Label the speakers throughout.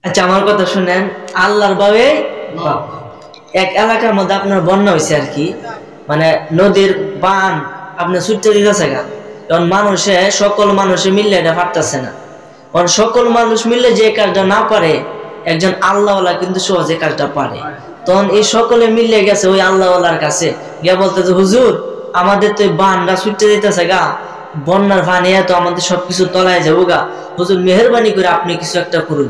Speaker 1: আচ্ছা আমার কথা শুনেন, আল্লাহর বাবে এক এলাকার মধ্যে আপনার বন্যা হয়েছে আর কি, মানে নদীর বান আপনার ছুটতে দিতেছে গা। কারণ সকল মানুষে মিললে এটা পারতেছে না। কারণ সকল মানুষ মিললে যে কাজটা না পারে, একজন আল্লাহওয়ালা কিন্তু সহজে কাজটা পারে। তখন এই সকলে মিলে গেছে ওই আল্লাহওয়ালার কাছে, গিয়ে বলতেছে, হুজুর আমাদের তো বানটা ছুটতে দিতেছে গা, বন্যার পানি তো আমাদের সবকিছু তলায় যাবো গা, হুজুর মেহরবানি করে আপনি কিছু একটা করুন।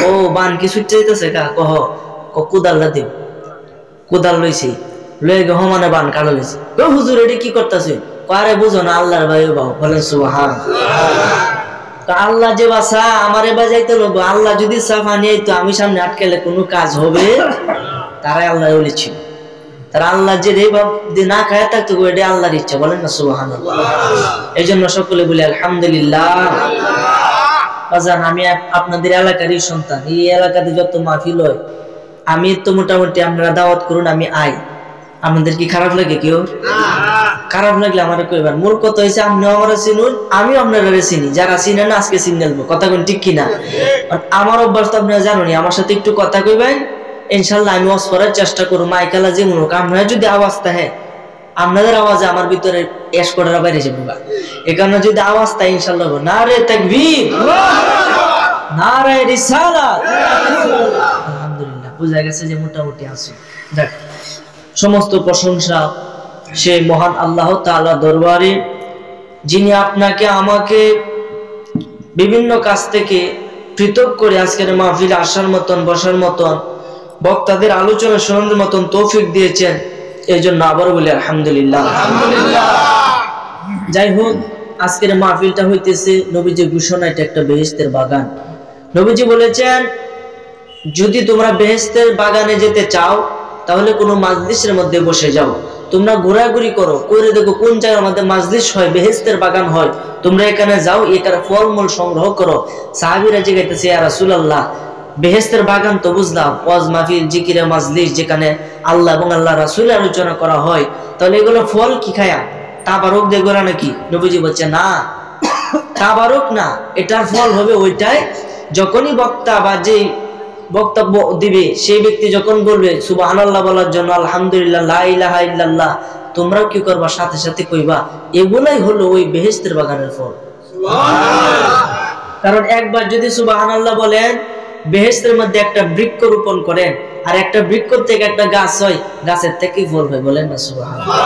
Speaker 1: ও বান কি ছুটতে দিতেছে গা, কোদাল্লা দিব। কোদাল লইছি, লয়ে গে মানে বান কাটা লইছি। ও হুজুর এটি কি করতেছে? আরে বুঝো না, আল্লাহর ভাই বাবু বলেন সুবহানাল্লাহ। তো আল্লাহ যে বাসা আমারে বাজাইতে লোক, আল্লাহ যদি সাফা নিয়ে তো আমি সামনে আটকালে কোনো কাজ হবে? তারাই আল্লাহ বলেছিল। তারা আল্লাহ যে না খায় থাকতো এটা আল্লাহর ইচ্ছা, বলেন না সুবহানাল্লাহ। এই জন্য সকলে বলি আলহামদুলিল্লাহ। আমি আপনাদের এলাকারই সন্তান, এই এলাকাতে যত মাহফিল হয় আমি তো মোটামুটি আপনারা দাওয়াত করুন, আমি আই। আপনাদের কি খারাপ লাগে? কেউ খারাপ লাগলে আমার কইবার। মূল কথা হয়েছে আপনিও আমার চিনুন, আমিও আপনারা চিনি। যারা চিনে না আজকে চিনে নেবো, কথা কোন ঠিক কিনা? আমার অভ্যাস তো আপনারা জানুনি, আমার সাথে একটু কথা কইবেন, ইনশাল্লাহ আমি ওয়াজ করার চেষ্টা করবো। মাইকালা যেমন হোক, আপনারা যদি আওয়াজ থাকে, আপনাদের আওয়াজে আমার ভিতরে এশ করার বাইরে যাবো, এখানে যদি আওয়াজ থাকে ইনশাল্লাহ নারে তাকবীর নারে রিসালাত। আলহামদুলিল্লাহ, বোঝা গেছে যে মোটামুটি আছে। দেখ, সমস্ত প্রশংসা সেই মহান আল্লাহ তাআলা দরবারে, যিনি আপনাকে আমাকে বিভিন্ন কাজ থেকে পৃথক করে আজকের মাহফিলে আসার মতন, বসার মতন, বক্তাদের আলোচনা শোনার মতন তৌফিক দিয়েছেন। এই জন্য আবারও বলি আলহামদুলিল্লাহ। যাই হোক, আজকের মাহফিলটা হইতেছে নবীজি ঘোষণা, এটা একটা বেহেশতের বাগান। নবীজি বলেছেন, যদি তোমরা বেহেশতের বাগানে যেতে চাও তাহলে কোনো মাজলিসের মধ্যে বসে যাও, তোমরা ঘোরাঘুরি করো, করে দেখো কোন জায়গার মধ্যে মাজলিস হয়, বেহেশতের বাগান হয়, তোমরা এখানে যাও, এখানে ফলমূল সংগ্রহ করো। সাহাবীরা জিজ্ঞাসা, ইয়া রাসূলুল্লাহ, বেহেশতের বাগান তো বুঝলাম, ওয়াজ মাহফিল, জিকিরে মাজলিস, যেখানে আল্লাহ এবং আল্লাহ রাসূলের আলোচনা করা হয়, তাহলে এগুলো ফল কি খায়া তাবারক দিয়ে গোরা নাকি? নবীজি বলছে, না, তাবারক না, এটার ফল হবে ওইটাই যখনই বক্তা বা যে বক্তব্য দিবে সেই ব্যক্তি যখন বলবে সুবহানাল্লাহ বলার জন্য, আলহামদুলিল্লাহ, লা ইলাহা ইল্লাল্লাহ, তোমরাও কি করবা? সাথে সাথে কইবা। এগুলাই হলো ওই বেহেশতের বাগানের ফল। কারণ একবার যদি সুবহানাল্লাহ বলেন, বেহেশতের মধ্যে একটা বৃক্ষ রোপণ করেন, আর একটা বৃক্ষ থেকে একটা গাছ হয়, গাছের থেকেই ফল হয়, বলেন না সুবহানাল্লাহ।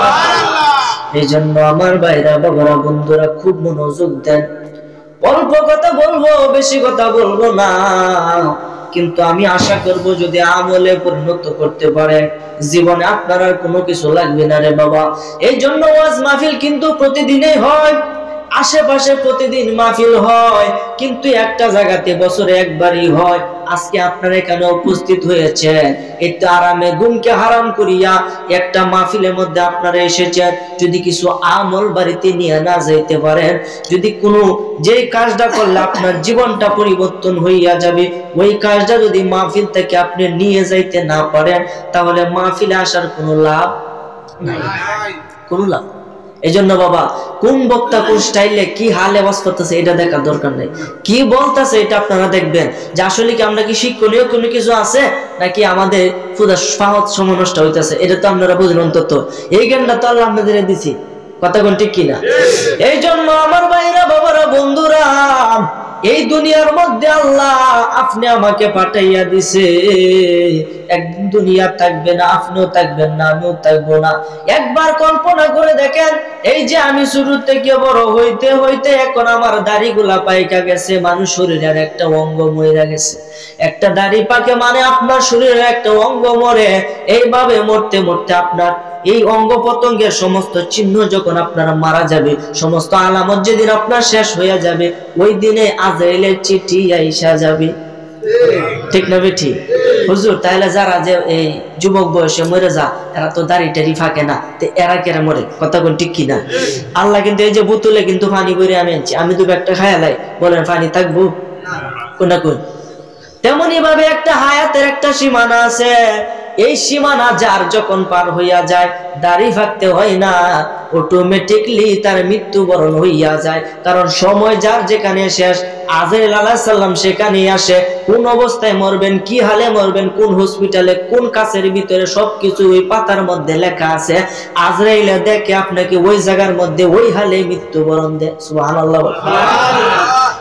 Speaker 1: এই জন্য আমার ভাইরা, বাবারা, বন্ধুরা খুব মনোযোগ দেন। অল্প কথা বলবো, বেশি কথা বলবো না, কিন্তু আমি আশা করব যদি আমলে পরিণত করতে পারেন, জীবনে আপনার আর কোনো কিছু লাগবে না রে বাবা। এই জন্য ওয়াজ মাহফিল কিন্তু প্রতিদিনই হয়, আশেপাশে প্রতিদিন মাহফিল হয়, কিন্তু একটা জায়গাতে বছরে একবারই হয়। আজকে আপনারা এখানে উপস্থিত হয়েছেন, একটু আরামে ঘুমকে হারাম করিয়া একটা মাহফিলের মধ্যে আপনারা এসেছেন। যদি কিছু আমল বাড়িতে নিয়ে না যাইতে পারেন, যদি কোনো যে কাজটা করলে আপনার জীবনটা পরিবর্তন হইয়া যাবে, ওই কাজটা যদি মাহফিল থেকে আপনি নিয়ে যাইতে না পারেন, তাহলে মাহফিলে আসার কোনো লাভ নাই, কোনো লাভ। এই জন্য বাবা, কোন বক্তা কোন স্টাইলে কি হালে ওয়াজ করতেছে এটা দেখার দরকার নেই, কি বলতেছে এটা আপনারা দেখবেন, যে আসলে কি আমরা কি শিক্ষণীয় কোনো কিছু আছে, নাকি আমাদের পুরো সহজ সময় নষ্ট হইতেছে, এটা তো আপনারা বুঝলেন। অন্তত এই জ্ঞানটা তো আল্লাহ আপনাদের দিছি, কথা কোন ঠিক কিনা? এই জন্য আমার ভাইরা, বাবারা, বন্ধুরা, এই দুনিয়ার মধ্যে আল্লাহ আপনি আমাকে পাঠাইয়া দিছে, একদিন দুনিয়া থাকবে না, আপনিও থাকবেন না, আমিও থাকবো না। একবার কল্পনা করে দেখেন, এই যে আমি শুরু থেকে বড় হইতে হইতে এখন আমার দাড়িগুলা পাইকা গেছে, মানুষ শরীরের একটা অঙ্গ মরে গেছে। একটা দাড়ি পাকে মানে আপনার শরীরের একটা অঙ্গ মরে। এইভাবে মরতে মরতে আপনার এই অঙ্গ প্রত্যঙ্গের সমস্ত চিহ্ন যখন আপনারা মারা যাবে, সমস্ত আলামত যেদিন আপনার শেষ হয়ে যাবে, ওই দিনে আজরাইলের চিঠি আইসা যাবে, ঠিক না বেঠি? হুজুর, তাহলে যারা যে এই যুবক বয়সে মরে যা, এরা তো দাড়ি টাড়ি ফাঁকে না, তো এরা কেরা মরে, কথা কোন ঠিক কিনা? আল্লাহ কিন্তু এই যে বোতলে কিন্তু পানি ভরে আমি আনছি, আমি তো একটা খায়ালাই, বলেন পানি থাকবো কোনটা কোন? তেমনি ভাবে একটা হায়াতের একটা সীমানা আছে। এই সীমানা যার যখন পার হইয়া যায়, দাড়ি থাকতে হয় না, অটোমেটিকলি তার মৃত্যুবরণ হইয়া যায়। কারণ সময় যার যেখানে শেষ, আজরাইল আলাইহিস সালাম সেখানেই আসে। কোন অবস্থায় মরবেন, কি হালে মরবেন, কোন হসপিটালে, কোন কাছের ভিতরে, সবকিছু ওই পাতার মধ্যে লেখা আছে। আজরাইল দেখে আপনাকে ওই জায়গার মধ্যে ওই হালে মৃত্যুবরণ দেয়। সুবহানাল্লাহ।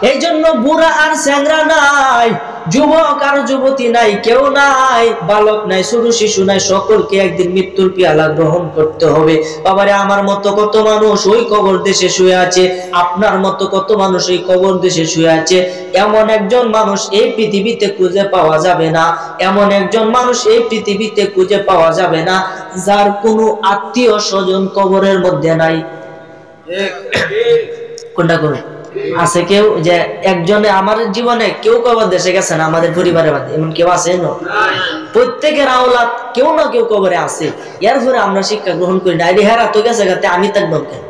Speaker 1: এই জন্য বুড়া আর চ্যাংরা নাই, যুবক আর যুবতী নাই, কেউ নাই, বালক নাই, ছোট শিশু নাই, সকলকে একদিন মৃত্যুর পেয়ালা গ্রহণ করতে হবে। বাবারে, আমার মতো কত মানুষ ওই কবর দেশে শুয়ে আছে, আপনার মতো কত মানুষ এই কবর দেশে শুয়ে আছে। এমন একজন মানুষ এই পৃথিবীতে খুঁজে পাওয়া যাবে না, এমন একজন মানুষ এই পৃথিবীতে খুঁজে পাওয়া যাবে না যার কোনো আত্মীয় স্বজন কবরের মধ্যে নাই। কোনটা করুন আছে কেউ যে একজনে আমার জীবনে কেউ কবর দেশে গেছে না, আমাদের পরিবারের মধ্যে এমন কেউ আছে না? প্রত্যেকের আওলাদ কেউ না কেউ কবরে আছে। এরপরে আমরা শিক্ষা গ্রহণ করি না, হেরা তো গেছে গাতে আমি থাকবো কেন?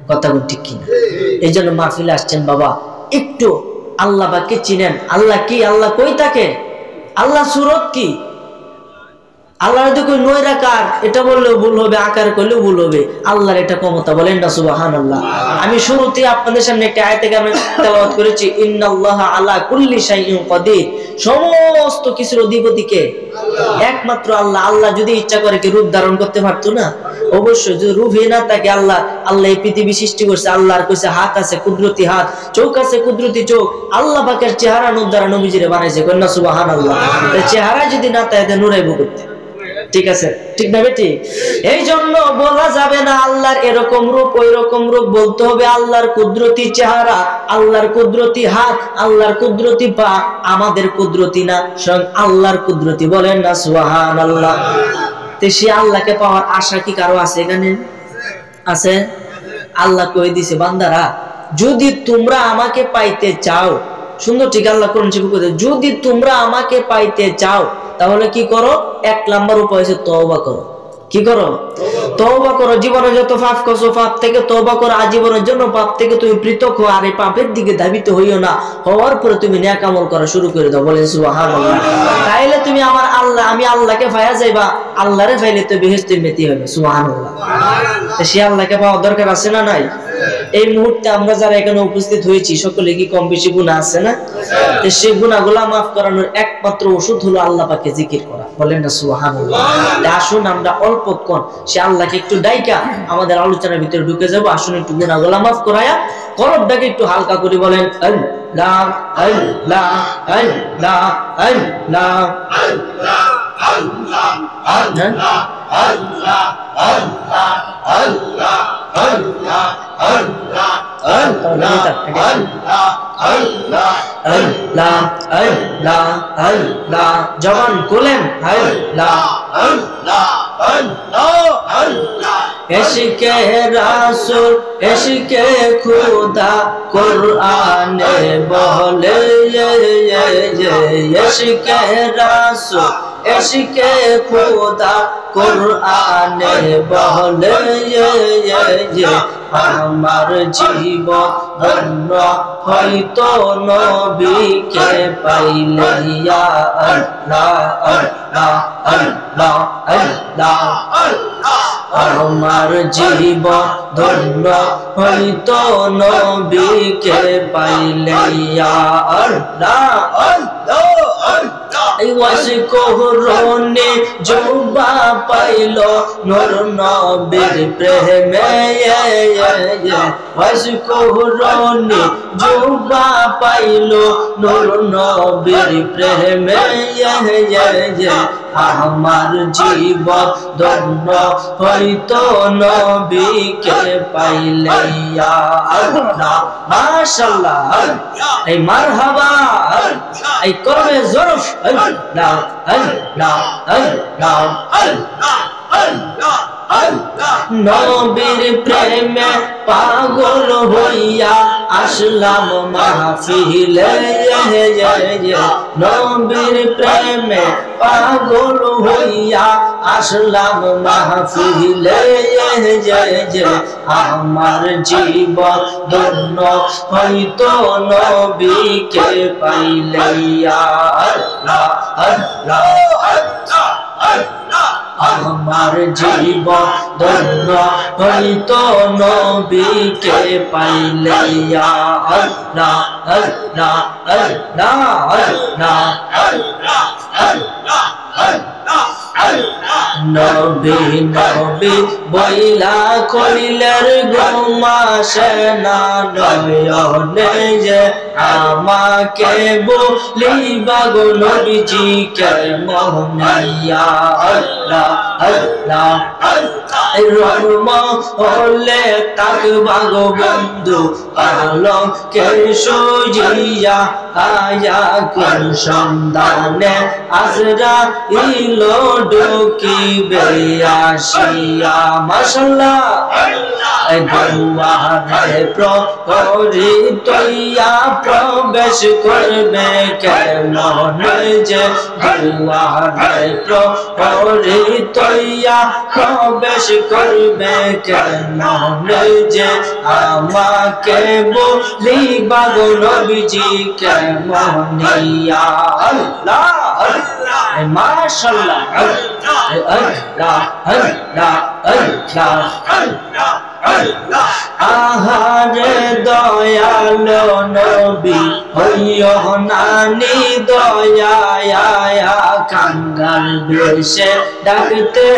Speaker 1: কথা ঠিক কিনা? এই জন্য মাহফিলে আসছেন বাবা, একটু আল্লাহ বাকে চিনেন। আল্লাহ কি? আল্লাহ কই থাকে? আল্লাহ সুরত কি? আল্লাহর দেখো নৈরাকার, এটা বললেও ভুল হবে, আকার করলেও ভুল হবে। আল্লাহর এটা ক্ষমতা, বলেন না সুবহানাল্লাহ। আমি শুরুতে আপনাদের সামনে একটা আয়াতে কারিমা তেলাওয়াত করেছি, ইন্নাল্লাহা আলা কুল্লি শাইইন কাদির। সমস্ত কিছুর অধিপতি কে? একমাত্র আল্লাহ। আল্লাহ যদি ইচ্ছা করে কি রূপ ধারণ করতে পারতো না? অবশ্যই। যদি রূপই না থাকে, আল্লাহ এই পৃথিবী সৃষ্টি করছে, আল্লাহর কইছে হাত আছে, কুদরতি হাত, চোখ আছে, কুদরতি চোখ। আল্লাহ পাকের চেহারা নূর দ্বারা নবীজিরে বানাইছে, কন্যা সুবহানাল্লাহ। চেহারা যদি না থাকে নুরাইবো করতে, ঠিক আছে? ঠিক না বেটি? এই জন্য বলা যাবে না আল্লাহর এরকম রূপ, ওই রকম রূপ। বলতে হবে আল্লাহর কুদরতি চেহারা, আল্লাহর কুদরতি হাত, আল্লাহর কুদরতি পা। আমাদের কুদরতি না, স্বয়ং আল্লাহর কুদরতি, বলেন না সুবহানাল্লাহ। তো সে আল্লাহকে পাওয়ার আশা কি কারো আছে? এখানে আছে? আল্লাহ কই দিছে, বান্দারা যদি তোমরা আমাকে পাইতে চাও, সুন্দর, ঠিক আল্লাহ কোরআন শরীফে কইছে, যদি তোমরা আমাকে পাইতে চাও তাহলে কি করো? 1 নাম্বার উপায় হচ্ছে তওবা করো। কি করো? তওবা করো। জীবনে যত পাপ করছো, পাপ থেকে তওবা করো। আজীবনের জন্য পাপ থেকে তুমি পৃথক হও, আর এই পাপের দিকে ধাবিত হইও না। হওয়ার পরে তুমি নেক আমল করা শুরু করে দাও, বলেন সুবহানাল্লাহ। তাইলে তুমি আমার আল্লাহ, আমি আল্লাহকে পাইয়া যাইবা। আল্লাহরে পাইলে তো বেহেশতে মেতি হবে, সুবহানাল্লাহ। তো সে আল্লাহকে পাওয়ার দরকার আছে না নাই? এই মুহূর্তে আমরা যারা এখানে উপস্থিত হয়েছি সকলে কি কম বেশি গুনাহ আছে না? তো সেই গুনাহগুলো মাফ করানোর একমাত্র ওষুধ হলো আল্লাহ পাকে জিকির করা, বলেন না সুবহানাল্লাহ। আসুন আমরা অল্পক্ষণ সে আল্লাহকে একটু ডাইকা আমাদের আলোচনার ভিতরে ঢুকে যাবো। আসুন একটু গুনাহগুলো মাফ করায়া কলবটাকে একটু হালকা করে বলেন আল্লাহ আল্লাহ আল্লাহ আল্লাহ আল্লাহ আল্লাহ আল্লাহ আল্লাহ আল্লাহ আল্লাহ আল্লাহ আল্লাহ আল্লাহ আল্লাহ আল্লাহ। জবান খুলেন আল্লাহ আল্লাহ আল্লাহ আল্লাহ। ইশকে রাসূল ইশকে খুদা কুরআনে বলে, ইশকে রাসূল ইশকে খুদা কুরআনে বলে, আমার জীবন ধন্য হয়তো নবীকে পাইলে। ইয়া আল্লাহ আল্লাহ আল্লাহ আল্লাহ আল্লাহ। আমার জীবন ধন্য হয়তো নবীকে পাইলে। ইয়া আল্লাহ আল্লাহ আল্লাহ। ওয়াসি কোহরনে জুবা পাইল নূর নবীর প্রেমে, ওয়াসি কোহরনে জুবা পাইল নূর নবীর প্রেমে। আমার জীবন ধন্য হয়তো নবীকে পাইলে। ইয়া আল্লাহ। মাশাআল্লাহ। এই মারহাবা, এই করবে জরফ আল্লাহ আল্লাহ আল্লাহ আল্লাহ আল্লাহ আল্লাহ। নবীর প্রেমে পাগল হইয়া আসলাম মাহফিলে, নবীর প্রেমে পাগল হইয়া আসলাম মাহফিলে। আমার জীবন ধন্য হয়তো নবীকে পাইলে। ইয়া আল্লাহ আল্লাহ আল্লাহ আল্লাহ। আমার জীবন ধন্য হইতো নবীকে পাইলে ইয়া আল্লাহ আল্লাহ আল্লাহ আল্লাহ আল্লাহ আল্লাহ আল্লাহ নবী নবী বইলা কইলের ঘুমাসে না নয়নে যে আমাকে বলিবা গো নবীজিকে মোহনিয়া আল্লাহ আল্লাহ রহম হলে তাকবা গো বন্ধু আলোকে সুজিয়া আয়া কোন সন্ধানে আজরাইল ঢুকিবে আসিয়া মাশাআল্লাহ দুয়ারে প্রহরী তৈয়া প্রবেশ করবে কেমন যে দুয়ারে প্রহরী তৈয়া প্রবেশ করবে কেমন যে আমাকে বলিবা গো নবীজি কেমনিয়া আল্লাহ আল্লাহ মাশাআল্লাহ আল্লাহ আল্লাহ আল্লাহ আল্লাহ আল্লাহ আহারে দয়ালো নবী হইও নানি দয়া কাঙ্গাল বেশে ডাকতে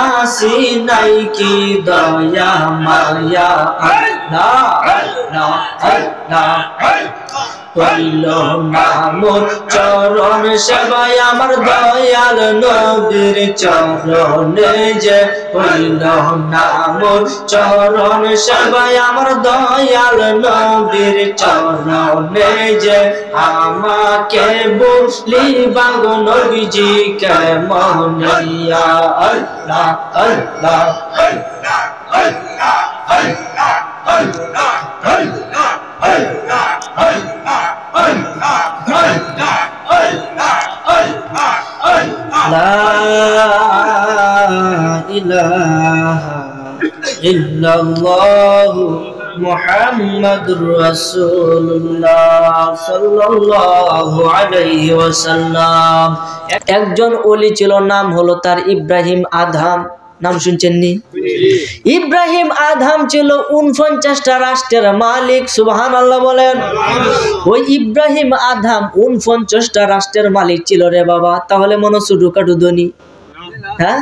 Speaker 1: আসি নাই কি দয়া মায়া আল্লাহ আল্লাহ আল্লাহ হইল মামুর চরণ সেবায় আমার দয়াল নবীর চরণে যে হইল নামুর চরণ সেবায় আমার দয়াল নবীর চরণে যে আমাকে বলিবা গো নবীজি কেমনিয়া আল্লাহ আল্লাহ আল্লাহ আল্লাহ আল্লাহ আল্লাহ আল্লাহ আল্লাহ লা ইলাহা ইল্লাল্লাহু মুহাম্মাদুর রাসূলুল্লাহ সাল্লাল্লাহু আলাইহি ওয়াসাল্লাম। একজন ওলি ছিল, নাম হলো তার ইব্রাহিম আদহাম। নাম শুনছেন নি? ইব্রাহিম আদহাম ছিল 49টা রাষ্ট্রের মালিক। সুবহানাল্লাহ বলেন। ওই ইব্রাহিম আদহাম 49টা রাষ্ট্রের মালিক ছিল রে বাবা। তাহলে মনে ছোটখাটো ধনী? হ্যাঁ,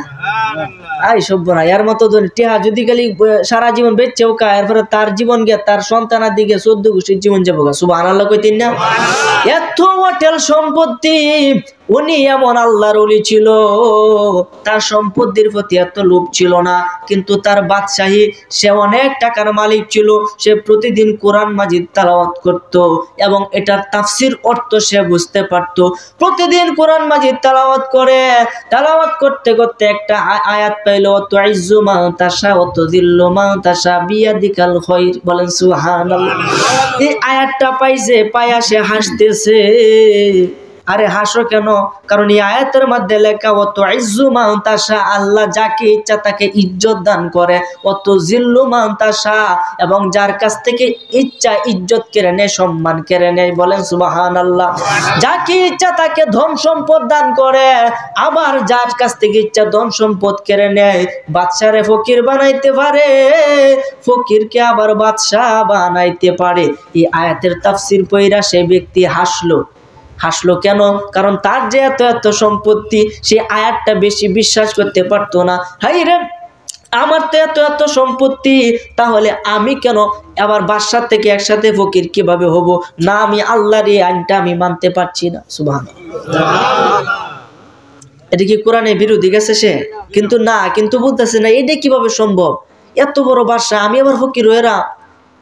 Speaker 1: আই সভ্য না। এর মতো ধনী টিহা যদি খালি সারা জীবন বেচছেও কা, এরপরে তার জীবন গিয়া তার সন্তানের দিকে 14 গোষ্ঠীর জীবন যাবো। সুবহানাল্লাহ কইতেন না? এত হোটেল সম্পত্তি, উনি এমন আল্লাহর ওলি ছিল, তার সম্পত্তির প্রতি এত লোভ ছিল না, কিন্তু তার বাদশাহী, সে অনেক টাকার মালিক ছিল। সে প্রতিদিন কোরআন মাজিদ তেলাওয়াত করত এবং এটার তাফসির অর্থ সে বুঝতে পারত। প্রতিদিন কোরআন মাজিদ তেলাওয়াত করে, তেলাওয়াত করতে করতে একটা আয়াত পাইল, অত ইজ্জু মা তাশা অত যিল্লু মা তাশা বিয়াদিকাল খায়র। বলেন সুবহানাল্লাহ। এই আয়াতটা পাইছে, পায়া সে হাসতেছে। আরে হাসো কেন? কারণ এই আয়াতের মধ্যে লেখা অত ইজ্জু মান তাশা, আল্লাহ যাকে ইচ্ছা তাকে ইজ্জত দান করে, অত জিল্লু মান তাশা, এবং যার কাছ থেকে ইচ্ছা ইজ্জত কেড়ে নেয়, সম্মান কেড়ে নেয়। বলেন সুবহানাল্লাহ। যাকে ইচ্ছা তাকে ধন সম্পদ দান করে, আবার যার কাছ থেকে ইচ্ছা ধন সম্পদ কেড়ে নেয়। বাদশারে ফকির বানাইতে পারে, ফকিরকে আবার বাদশাহ বানাইতে পারে। এই আয়াতের তাফসীর পড়া সেই ব্যক্তি হাসলো। হাসলো কেন? কারণ তার যে এত এত সম্পত্তি, সে আয়াতটা বেশি বিশ্বাস করতে পারতো না। হাই রে, আমার তো এত এত সম্পত্তি, তাহলে আমি কেন আবার বাদশার থেকে একসাথে ফকির কিভাবে হব? না, আমি আল্লাহর এই আইনটা আমি মানতে পারছি না। সুবহানাল্লাহ। এটা কি কোরআনের বিরোধী গেছে সে? কিন্তু না, কিন্তু বলতেছে না এটা কিভাবে সম্ভব? এত বড় বাদশা, আমি আবার ফকির হয়েরা?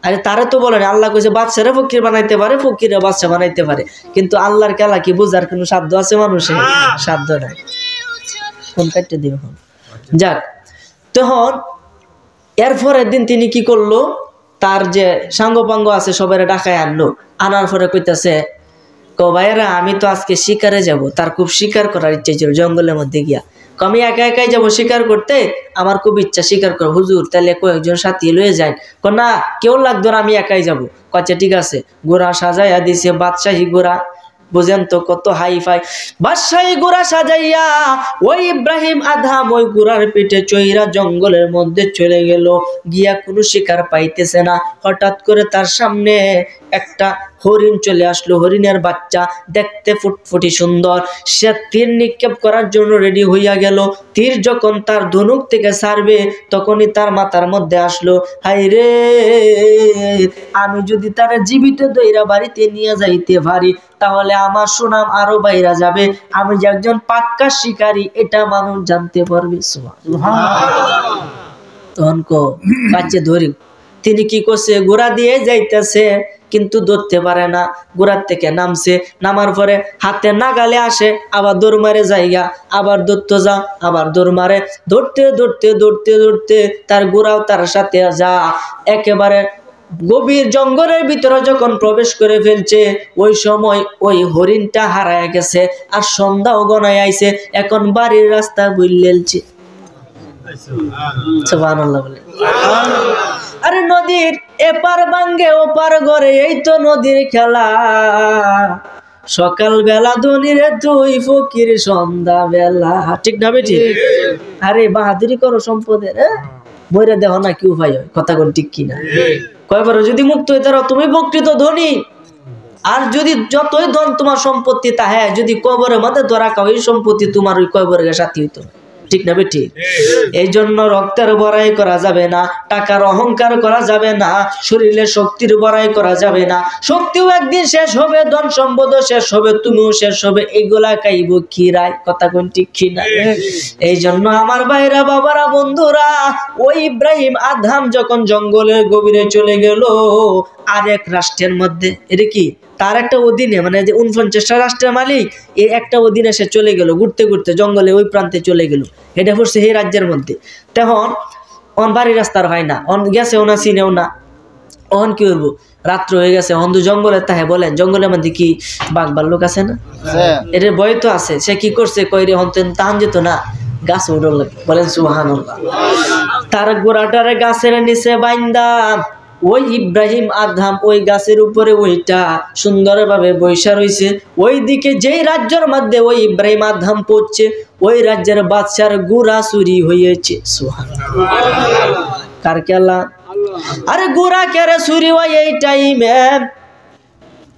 Speaker 1: আরে তারে তো বলেন, আল্লাহ কইছে বাদশারে ফকির বানাইতে পারে, ফকিরে বাদশা বানাইতে পারে। কিন্তু আল্লাহর খেলা কি বোঝার কোনো সাধ্য আছে মানুষের? সাধ্য নাই। ফোন কাটতে দিও। যাক, তখন এরপরের দিন তিনি কি করলো, তার যে সাঙ্গপাঙ্গ আছে সবাই ডাকায় আনলো। আনার পরে কইতাছে, কো ভাইয়েরা আমি তো আজকে শিকারে যাব। তার খুব শিকার করার ইচ্ছা ছিল, জঙ্গলের মধ্যে গিয়া। আমি একা একাই যাবো শিকার করতে, আমার খুব ইচ্ছা শিকার করো। হুজুর তাহলে কয়েকজন সাথী লয়ে যায়? না, কেউ লাগতো না, আমি একাই যাবো। আচ্ছা ঠিক আছে। ঘোড়া সাজাইয়া দিছে, বাদশাহী ঘোড়া। বুঝেন তো কত হাই ফাই বাদশাহী ঘোড়া সাজাইয়া ওই ইব্রাহিম আদহাম ওই ঘোড়ার পিঠে চইরা জঙ্গলের মধ্যে চলে গেল। গিয়া কোনো শিকার পাইতেছে না। হঠাৎ করে তার সামনে একটা হরিণ চলে আসলো, হরিণের বাচ্চা, দেখতে ফুটফুটি সুন্দর। সে তীর নিক্ষেপ করার জন্য রেডি হইয়া গেল। তীর যখন তার ধনুক থেকে ছাড়বে তখনই তার মাথার মধ্যে আসলো, হাই রে, আমি যদি তারা জীবিত দইরা বাড়িতে নিয়ে যাইতে পারি তাহলে আমার সুনাম আরো বাইরা যাবে, আমি যে একজন পাক্কা শিকারী এটা মানুষ জানতে পারবে। তখন কাছে ধরি। তিনি কি করছে, ঘোড়া দিয়ে যাইতেছে কিন্তু ধরতে পারে না। ঘোড়ার থেকে নামছে, নামার পরে হাতে নাগালে আসে, আবার দৌড় মারে জায়গা, আবার ধরতে যা, আবার দৌড় মারে, ধরতে ধরতে ধরতে ধরতে তার ঘোড়াও তার সাথে যা একেবারে গভীর জঙ্গলের ভিতরে যখন প্রবেশ করে ফেলছে ওই সময় ওই হরিণটা হারায় গেছে। আর সন্ধ্যাও গনায় আইছে, এখন বাড়ির রাস্তা বুঝলেছে। সুবহানাল্লাহ বলে। আরে নদীর এপার ভাঙ্গে ওপার গড়ে, এই তো নদীর খেলা। সকাল বেলা ধনীরে তুই ফকির সন্ধ্যা বেলা, ঠিক না বেটি? আরে বাহাদুরি করো সম্পদের, মইরা দেখো না কি উপায় হয়, কথা কোন ঠিক কিনা? কয়বার যদি মুক্ত হইতে পারো তুমি প্রকৃত ধনী। আর যদি যতই ধন তোমার সম্পত্তি তা হ্যাঁ যদি কবরের মধ্যে ধরা খাও এই সম্পত্তি তোমার ওই কবরের সাথী হইতো, ঠিক না বেটি? এই জন্য রক্তের বড়াই করা যাবে না, টাকার অহংকার করা যাবে না, শরীরে শক্তির বড়াই করা যাবে না। শক্তিও একদিন শেষ হবে, ধন সম্পদও শেষ হবে, তুমিও শেষ হবে, এগুলা খাইব কি রায়, কথা কোন ঠিক কি না? এই জন্য আমার ভাইরা, বাবারা, বন্ধুরা, ওই ইব্রাহিম আদহাম যখন জঙ্গলের গভীরে চলে গেল আরেক রাষ্ট্রের মধ্যে, এটা কি তার একটা অধীনে, মানে যে 49টা রাষ্ট্রের মালিক, এই একটা অধীনে সে চলে গেল, ঘুরতে ঘুরতে জঙ্গলে ওই প্রান্তে চলে গেল। এটা পড়ছে এই রাজ্যের মধ্যে। তখন অন বাড়ির রাস্তার হয় না, অন গেছেও না, চিনেও না। অন কি করবো, রাত্র হয়ে গেছে, অন্ধ জঙ্গলে তাহে বলেন জঙ্গলের মধ্যে কি বাঘ ভাল্লুক আছে না? এটার ভয় তো আছে। সে কি করছে, কইরে হন্তেন তাহান যেত না, গাছ উড়ল লাগে, বলেন সুবহানাল্লাহ। তার গোড়াটারে গাছের নিচে বাইন্দা ওই ইব্রাহিম আদহাম ওই গাছের উপরে ওইটা সুন্দরভাবে বৈশা রয়েছে। ওই দিকে যেই রাজ্যের মধ্যে ওই ইব্রাহিম আদহাম পড়ছে ওই রাজ্যের বাদশার গুড়া চুরি হয়েছে। সুবহানাল্লাহ, কার খেলা? আরে গুড়া কেরে চুরি হয় এই টাইমে,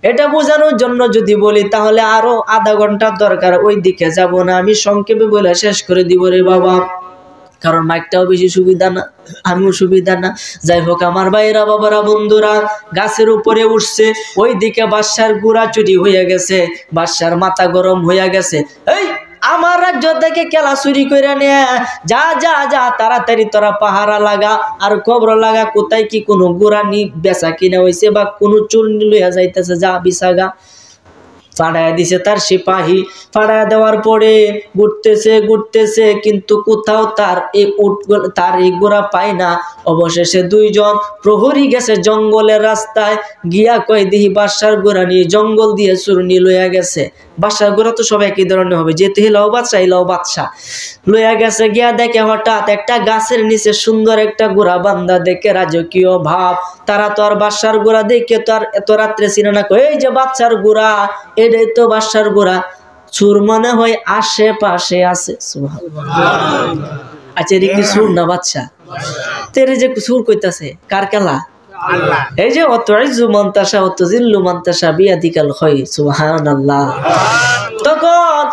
Speaker 1: এটা বোঝানোর জন্য যদি বলি তাহলে আরো আধা ঘন্টার দরকার, ওই দিকে যাব না, আমি সংক্ষেপে বলে শেষ করে দিব রে বাবা, কারণ মাইকটাও বেশি সুবিধা না, আমিও সুবিধা না। যাই হোক আমার ভাইরা, বাবারা, বন্ধুরা, গাছের উপরে উঠছে, ওই দিকে বাদশার গুড়া চুরি হয়ে গেছে, বাদশার মাথা গরম হয়ে গেছে। এই আমার রাজ্য থেকে কেলা চুরি করে নিয়ে যা যা যা, তাড়াতাড়ি তোরা পাহারা লাগা আর কবর লাগা, কোথায় কি কোনো গুড়া নি বেচা কিনা হয়েছে বা কোনো চুর লইয়া যাইতেছে, যা বিছাগা। ফাড়ায় দিছে তার সিপাহী, ফাড়ায় দেওয়ার পরে ঘুরতেছে ঘুরতেছে কিন্তু কোথাও তার এই গোড়া পায় না। অবশেষে দুইজন প্রহরী গেছে জঙ্গলের রাস্তায়, গিয়া কয় দিহি বাদশার গোড়া নিয়ে জঙ্গল দিয়ে চুরনি লইয়া গেছে। বাদশার গোড়া তো সব একই ধরনের হবে, যেহেতু হিলাও বাদশা হিলাও বাদশা, লইয়া গেছে। গিয়া দেখে হঠাৎ একটা গাছের নিচে সুন্দর একটা গোড়া বান্ধা, দেখে রাজকীয় ভাব। তারা তো আর বাদশার গোড়া দেখে তো আর এত রাত্রে চিনে না, কই এই যে বাদশার গোড়া, এটাই তো বাদশার গোড়া। চুর মনে হয় আশেপাশে আছে। আচ্ছা এটা কি চুর না বাদশা? তেরে যে চুর কইতাছে কার খেলা? এই যে অত ইজ্জু মানতাসা অত জিল্লু মানতাসা বিয়াদিকাল হয়। সুবহানাল্লাহ। তখন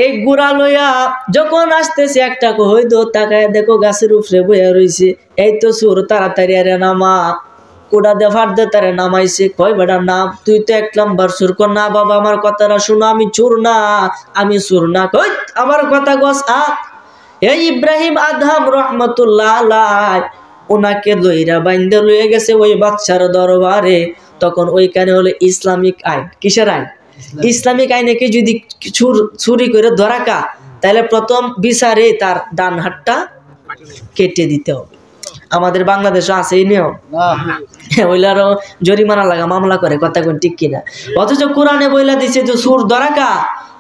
Speaker 1: এই গুড়া লইয়া যখন আসতেছে একটা হইতো তাকায় দেখো গাছের উপরে বইয়া রইছে। এই তো চুর, তাড়াতাড়ি আরে নামা, কোডা দে ফাট দে, তারে নামাইছে। কয় বেটা নাম, তুই তো 1 নাম্বার চুর। কর না বাবা আমার কথাটা শুনো, আমি চোর না, আমি চোর না। কই আমার কথা গস আ। এই ইব্রাহিম আদহাম রহমতুল্লাহ আলাইহি ওনাকে লইরা বাইন্দা লইয়া গেছে ওই বাদশার দরবারে। তখন ওইখানে হলো ইসলামিক আইন। কিসের আইন? ইসলামিক আইনে কি যদি চুরি করে ধরা কা, তাহলে প্রথম বিচারে তার ডান হাতটা কেটে দিতে হবে। আমাদের বাংলাদেশে আছে এই নিয়ম, ওইলারও জরিমানা লাগা মামলা করে, কথা কোন ঠিক কিনা? অথচ কোরআনে বইলা দিছে যে চুর ধরা কা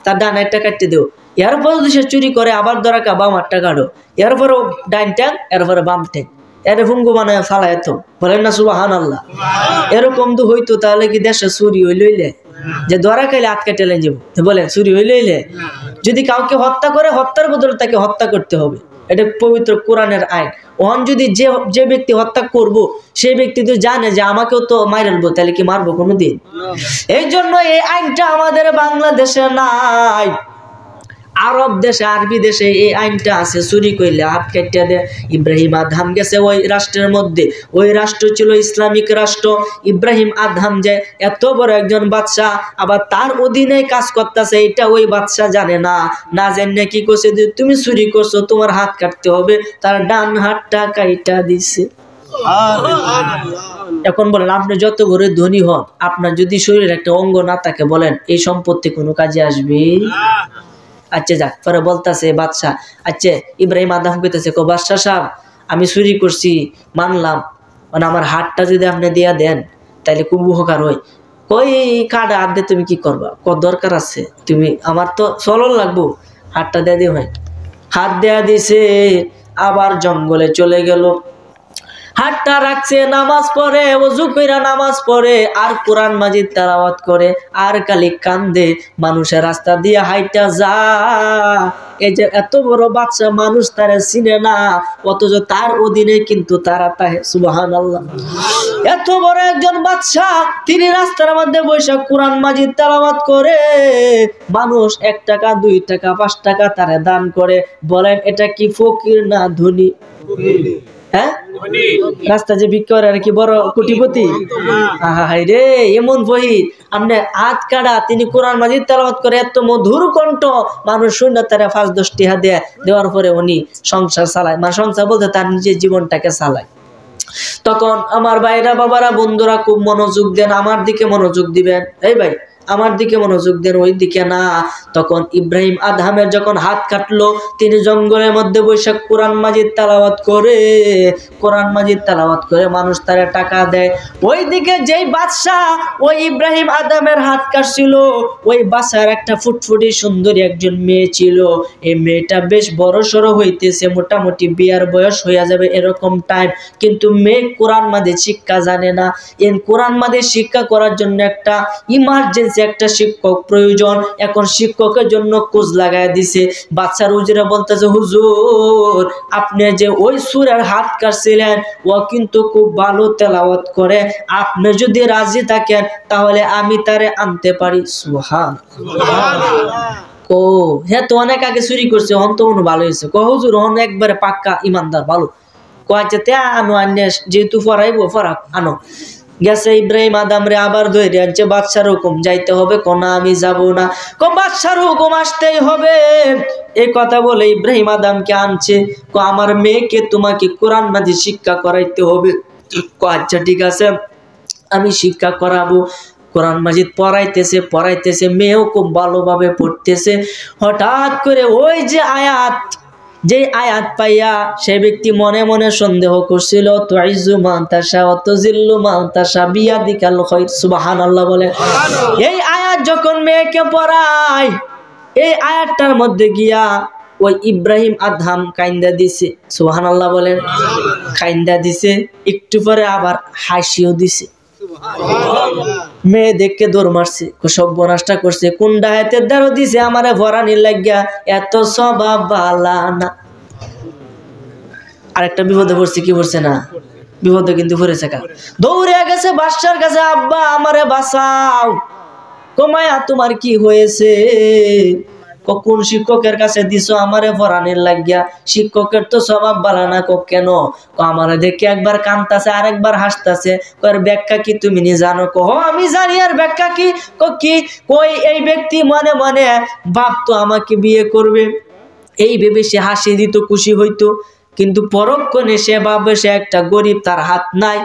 Speaker 1: তার ডান হাতটা কাটতে দেও। এরপর যদি সে চুরি করে আবার ধরা কা বাম হাতটা কাটো, এরপরও ডাইন ট্যাং, এরপরে বাম ট্যাং, এর ভুঙ্গু বানায় ফালায় তো, বলেন না সুবহানাল্লাহ। এরকম তো হইতো তাহলে কি দেশে চুরি হইলে যে ধরা খাইলে হাত কেটে লেন যাবো, বলেন চুরি হইলে যদি কাউকে হত্যা করে হত্যার বদলে তাকে হত্যা করতে হবে, এটা পবিত্র কোরআনের আইন। ওহন যদি যে ব্যক্তি হত্যা করব সেই ব্যক্তি তো জানে যে আমাকেও তো মারবো, তাহলে কি মারবো কোনোদিন? এই জন্য এই আইনটা আমাদের বাংলাদেশে নাই, আরব দেশে আরবি দেশে এই আইনটা আছে, চুরি করলে হাত কেটে দেয়। ইব্রাহিম আদহাম গেছে ওই রাষ্ট্রের মধ্যে, ওই রাষ্ট্র ছিল ইসলামিক রাষ্ট্র। ইব্রাহিম আদহাম যে এত বড় একজন বাদশা, আবার তার অধীনে কাজ করতেছে, এটা ওই বাদশা জানে না। না জানে কি করছে, তুমি চুরি করছো তোমার হাত কাটতে হবে, তার ডান হাতটা কাইটা দিছে। এখন বলেন আপনি যত বড় ধনী হন, আপনার যদি শরীরের একটা অঙ্গ না থাকে, বলেন এই সম্পত্তি কোনো কাজে আসবে? আচ্ছা যাক, পরে বলতেছে বাদশাহ, আচ্ছা ইব্রাহিম আদম কইতেছে, বাদশাহ সাহেব আমি চুরি করছি মানলাম, মানে আমার হাতটা যদি আপনি দিয়া দেন তাহলে খুব উপকার হয়। কই কাটা হাত দিয়ে তুমি কি করবা? দরকার আছে, তুমি আমার তো চলন লাগবো, হাতটা দেয়া দিয়ে হয়। হাত দেয়া দিছে, আবার জঙ্গলে চলে গেল। হাতটা রাখছে, নামাজ পড়ে, ওযু কইরা নামাজ পড়ে, আর কোরআন মাজিদ তেলাওয়াত করে, আর খালি কান্দে। মানুষের রাস্তা দিয়ে হাইটা যা, এই যে এত বড় বাদশা, মানুষ তারা চিনে না, অথচ তার অধীনে কিন্তু তারা তাহে। সুবহানাল্লাহ। এত বড় একজন বাদশা, তিনি রাস্তার মধ্যে বসে কোরআন মাজিদ তেলাওয়াত করে, মানুষ 1 টাকা 2 টাকা 5 টাকা তারা দান করে। বলেন এটা কি ফকির না ধনী? হ্যাঁ, রাস্তা যে বিক্রি করে আর কি বড় কোটিপতি? হাই রে, এমন বহির আপনি হাত কাটা, তিনি কোরআন মাজিদ তেলাওয়াত করে, এত মধুর কণ্ঠ, মানুষ শুনে তারা 5-10 টাকা দেওয়ার পরে উনি সংসার চালায়, মানে সংসার বলতে তার নিজের জীবনটাকে চালায়। তখন আমার ভাইরা, বাবারা, বন্ধুরা খুব মনোযোগ দেন, আমার দিকে মনোযোগ দিবেন। এই ভাই আমার দিকে মনোযোগ দেন, ওই দিকে না। তখন ইব্রাহিম আদহামের যখন হাত কাটলো, তিনি জঙ্গলের মধ্যে বসে কোরআন মাজিদ তেলাওয়াত করে, কোরআন মাজিদ তেলাওয়াত করে মানুষ তারা টাকা দেয়। ওই দিকে যেই বাদশা ওই ইব্রাহিম আদহামের হাত কাটছিল, ওই বাদশার একটা ফুটফুটি সুন্দরী একজন মেয়ে ছিল। এই মেয়েটা বেশ বড় সড়ো হইতেছে, মোটামুটি বিয়ার বয়স হইয়া যাবে এরকম টাইম, কিন্তু মেয়ে কোরআন মাজিদ শিক্ষা জানে না। এই কোরআন মাজিদ শিক্ষা করার জন্য একটা ইমার্জেন্সি একটা শিক্ষক প্রয়োজন। এখন শিক্ষকের জন্য খোঁজ লাগায় দিছে। বাচ্চার হুজুরা বলতেছে, হুজুর আপনি যে ওই সূরার হাত কাটছিলেন, ও কিন্তু খুব ভালো তেলাওয়াত করে, আপনি যদি রাজি থাকেন তাহলে আমি তারে আনতে পারি। সুবহানাল্লাহ। ও হ্যাঁ, তো অনেক আগে চুরি করছে, হন তো মনে ভালো হয়েছে। হুজুর হন একবারে পাক্কা ইমানদার, ভালো। আচ্ছা আনো, আনে যেহেতু পড়াইবো পড়াক, আনো। গেছে ইব্রাহিম আদমরে আবার ধরে আনছে, বাদশার হুকুম যাইতে হবে। কোনা আমি যাব না, বাদশার হুকুম আসতেই হবে। এই কথা বলে ইব্রাহিম আদমকে আনছে, আমার মেয়েকে তোমাকে কোরআন মাজিদ শিক্ষা করাইতে হবে। আচ্ছা ঠিক আছে, আমি শিক্ষা করাবো। কোরআন মাজিদ পড়াইতেছে, মেয়েও খুব ভালোভাবে পড়তেছে। হঠাৎ করে ওই যে আয়াত পাইয়া সে ব্যক্তি মনে মনে সন্দেহ করছিল, তুইজ্জু মান তাশা ওয়া তুযিল্লু মান তাশা বিয়াদিকাল খায়র। সুবহানাল্লাহ বলে। এই আয়াত যখন মেয়েকে পড়ায়, এই আয়াতটার মধ্যে গিয়া ওই ইব্রাহিম আদহাম কাইন্দা দিছে। সুবহানাল্লাহ বলেন। কাইন্দা দিছে, একটু পরে আবার হাসিও দিছে। মেয়ে দেখে দৌড় মারছে, সর্বনাশটা করছে, কোন ডায়াতের দ্বারা দিছে আমারে ভরানির লাগিয়া, এত স্বভাব বালা না। আরেকটা বিপদে পড়ছে, কি পড়ছে না? বিপদে কিন্তু পড়েছে। দৌড়ে গেছে বাদশার কাছে, আব্বা আমারে বাঁচাও। কমায়া তোমার কি হয়েছে? কোন শিক্ষকের কাছে দিছো আমারে ভরানির লাগিয়া? শিক্ষকের তো স্বভাব বালা না। কেন? আমারে দেখে একবার কানতাছে আর একবার হাসতাছে। ব্যাখ্যা কি তুমি নি জানো? আমি জানি। আর ব্যাখ্যা কি? কই এই ব্যক্তি মনে মনে ভাবতো আমাকে বিয়ে করবে, এই ভেবে সে হাসি দিত, খুশি হইতো, কিন্তু পরক্ষণে সে ভাবে সে একটা গরিব, তার হাত নাই,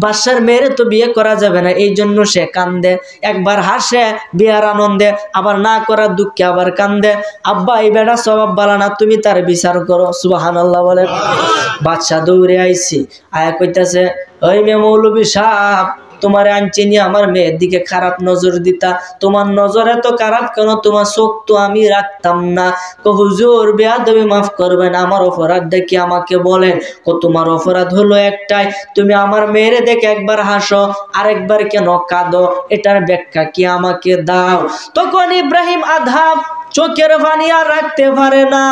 Speaker 1: বাদশার মেয়েরে তো বিয়ে করা যাবে না, এই জন্য সে কান্দে। একবার হাসে বিয়ার আনন্দে, আবার না করার দুঃখে আবার কান্দে। আব্বা এই বেটা স্বভাব বালা না, তুমি তার বিচার করো। সুবহানাল্লাহ বলে। বাদশা দৌড়ে আইছি, আয়া কইতাছে, ওই মে মৌলবী সাহেব, তোমার আনছি নিয়ে আমার মেয়ের দিকে খারাপ নজর দিতা, তোমার নজর এত খারাপ কেন, তোমার চোখ তো আমি রাখতাম না। হুজুর বেয়াদবি মাফ করবেন, আমার অপরাধটা কি আমাকে বলেন। তোমার অপরাধ হলো একটাই, তুমি আমার মেয়েরে দেখে একবার হাসো আরেকবার কেন কাঁদো, এটার ব্যাখ্যা কি আমাকে দাও। তখন ইব্রাহিম আদহাম চোখের পানি আর রাখতে পারে না।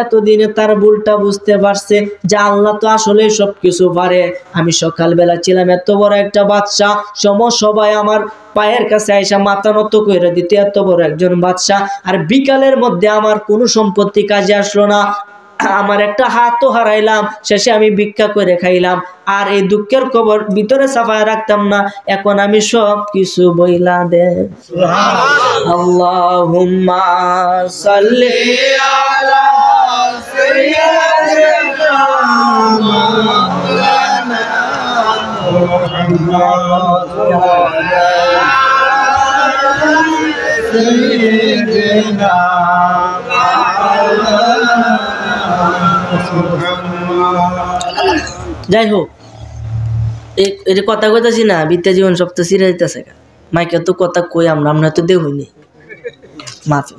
Speaker 1: এতদিনে তার ভুলটা বুঝতে পারছে যে আল্লাহ তো আসলে সবকিছু পারে। আমি সকালবেলা ছিলাম এত বড় একটা বাদশা, সবাই আমার পায়ের কাছে আইসা মাথা নত করে দিত, এত বড় একজন বাদশা, আর বিকালের মধ্যে আমার কোনো সম্পত্তি কাজে আসলো না, আমার একটা হাতও হারাইলাম, শেষে আমি ভিক্ষা করে খাইলাম, আর এই দুঃখের খবর ভিতরে সাফায় রাখতাম না, এখন আমি সব কিছু বইলা দে। আল্লাহুম্মা সাল্লি আলা সাইয়্যিদিনা মাওলানা মুহাম্মদ ওয়া আলা সাইয়্যিদিনা যাই হোক, এই কথা কইতাছি না, বিদ্যা জীবন সব তো চিরা দিতেছে, মাইকে তো কথা কই আমরা তো দেহ হইনি।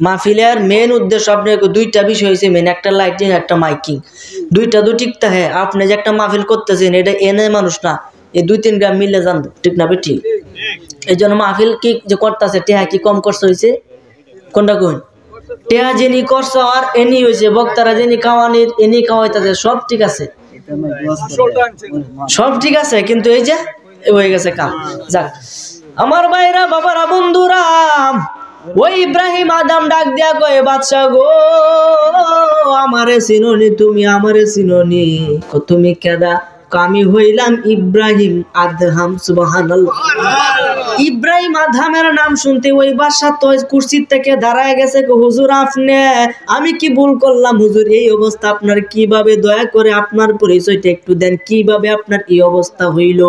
Speaker 1: মাহফিলের মেন উদ্দেশ্য আপনার দুইটা বিষয় হয়েছে মেন, একটা লাইটিং একটা মাইকিং, দুইটা তো ঠিক থাকে। আপনি যে একটা মাহফিল করতেছেন এটা এনে মানুষ না, এই 2-3 গ্রাম মিলে জানবো, ঠিক না ঠিক? এই জন্য মাহফিল কি যে করতেছে, টেহা কি কম খরচ হয়েছে? কোনটা কোন টেহা যিনি করছে আর এনি হয়েছে, বক্তারা যিনি খাওয়ানির এনি খাওয়াইতেছে, সব ঠিক আছে, সব ঠিক আছে, কিন্তু এই যে হয়ে গেছে কাম। যাক আমার ভাইরা, বাবারা, বন্ধুরা, ওই ইব্রাহিম আদম ডাক দিয়া কয়ে, বাদশা গো আমারে চিনোনি, তুমি আমারে চিনোনি? তুমি কেডা? আমি হইলাম ইব্রাহিম আদহাম। সুবহানাল্লাহ। ইব্রাহিম আদহামের নাম শুনতে ওই বাদশা তো কুরসি থেকে দাঁড়ায় গেছে, হুজুর আপনি, আমি কি ভুল করলাম হুজুর, এই অবস্থা আপনার কিভাবে, দয়া করে আপনার পরিচয়টা একটু দেন, কিভাবে আপনার এই অবস্থা হইল?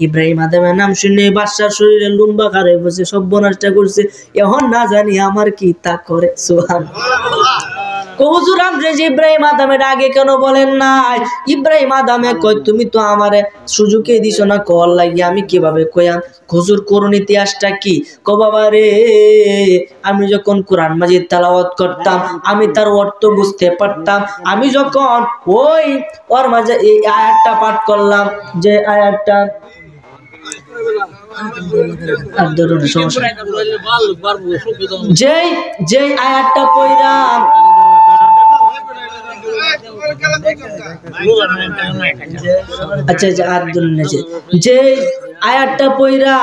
Speaker 1: ইব্রাহিম আদমের নাম শুনে বাদশার শরীরে লুম্বা কারে বসে সব বনাশটা করছে, এখন না জানি আমার কি তা করে। সুবহানাল্লাহ। হুজুর আপনি যে ইব্রাহিম আদমের আগে কেন বলেন নাই? ইব্রাহিম আদমে কয়, তুমি তো আমারে সুযোগই দিছ না কল লাগি, আমি কিভাবে কয়াম? হুজুর করুন ইতিহাসটা কি? কো বাবা রে, আমি যখন কোরআন মাজিদ তেলাওয়াত করতাম আমি তার অর্থ বুঝতে পারতাম, আমি যখন ওই ওর মাঝে এই আয়াতটা পাঠ করলাম, যে আয়াতটা যে আয়াতটা পড়লাম, আচ্ছা যে আয়াতটা পইরা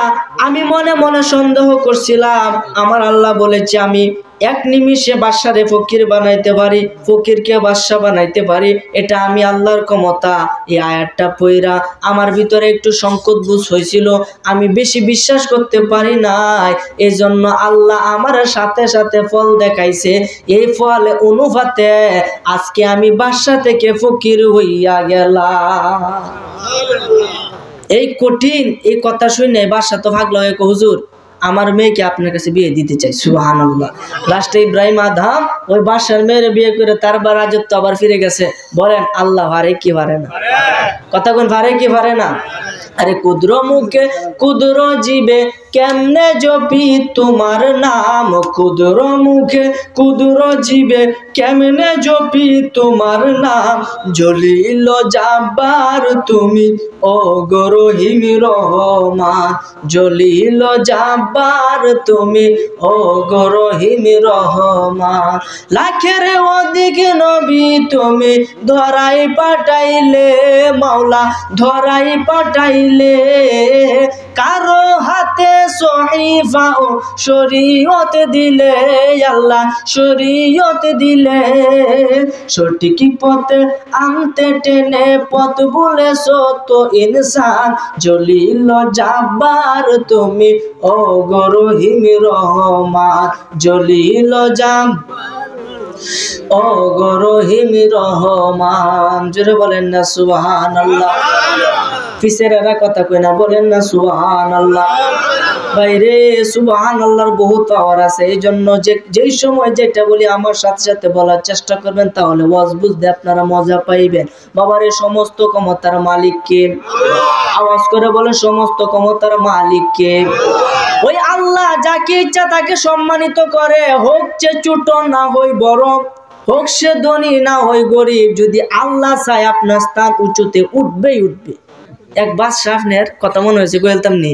Speaker 1: আমি মনে মনে সন্দেহ করছিলাম, আমার আল্লাহ বলেছে আমি এক নিমিষে বাদশারে ফকির বানাইতে পারি, ফকিরকে বাদশা বানাইতে পারি, এটা আমি আল্লাহর ক্ষমতা। এই আয়াতটা পইরা আমার ভিতরে একটু সংকট বোধ হয়েছিল, আমি বেশি বিশ্বাস করতে পারি নাই, এই জন্য আল্লাহ আমার সাথে সাথে ফল দেখাইছে, এই ফল অনুপাতে আজকে আমি বাদশা থেকে ফকির হইয়া গেলাম। এই কঠিন এই কথা শুনে বাদশা তো ভাগলো, হুজুর আমার মেয়েকে আপনার কাছে বিয়ে দিতে চাই। সুবহানাল্লাহ। লাস্টে ইব্রাহিম আদম ওই বাদশার মেয়ের বিয়ে করে তার রাজত্ব আবার ফিরে গেছে। বলেন আল্লাহ পারে কি পারে না? কথা কোন পারে কি পারে না? আরে কুদ্র মুখে কুদ্র জীবে কেমনে জপি তোমার নাম, কুদ্র মুখে কুদ্র জীবে কেমনে জপি তোমার নাম, জলিল জাব্বার তুমি ও গো রহিম রহমান, জলিল জাব্বার তুমি ও গো রহিম রহমান, লাখের অধিক নবী তুমি ধরাই পাঠাইলে, মাওলা ধরাই পাঠাইলে, কারো হাতে সহিফা ও শরীয়ত দিলে, আল্লাহ শরীয়ত দিলে, সঠিক পথে আনতে টেনে পথ বলেছ তো ইনসান, জলিল জাব্বার তুমি ও গো রহিম রহমান, জলিল জাব্বার ও গো রহিম রহমান, জোরে বলেন না সুবহানাল্লাহ। ফিসেরা কথা কই না, বলেন না সুবহানাল্লাহ। বাইরে সুবহানাল্লাহর বহুত পাওয়ার আছে। এই জন্য যেই সময় যেটা বলি আমার সাথে সাথে বলার চেষ্টা করবেন, তাহলে ওয়াজ বুঝতে আপনারা মজা পাইবেন। বাবার এই সমস্ত ক্ষমতার মালিক কে? আওয়াজ করে বলে, সমস্ত ক্ষমতার মালিক কে? ওই আল্লাহ যাকে ইচ্ছা তাকে সম্মানিত করে, হোক সে ছোট না হই বড়, হোক সে ধনী না হই গরিব, যদি আল্লাহ চায় আপনার স্থান উঁচুতে উঠবেই উঠবে। এক বাদশা, আপনার কথা মনে হয়েছে বলতাম নি,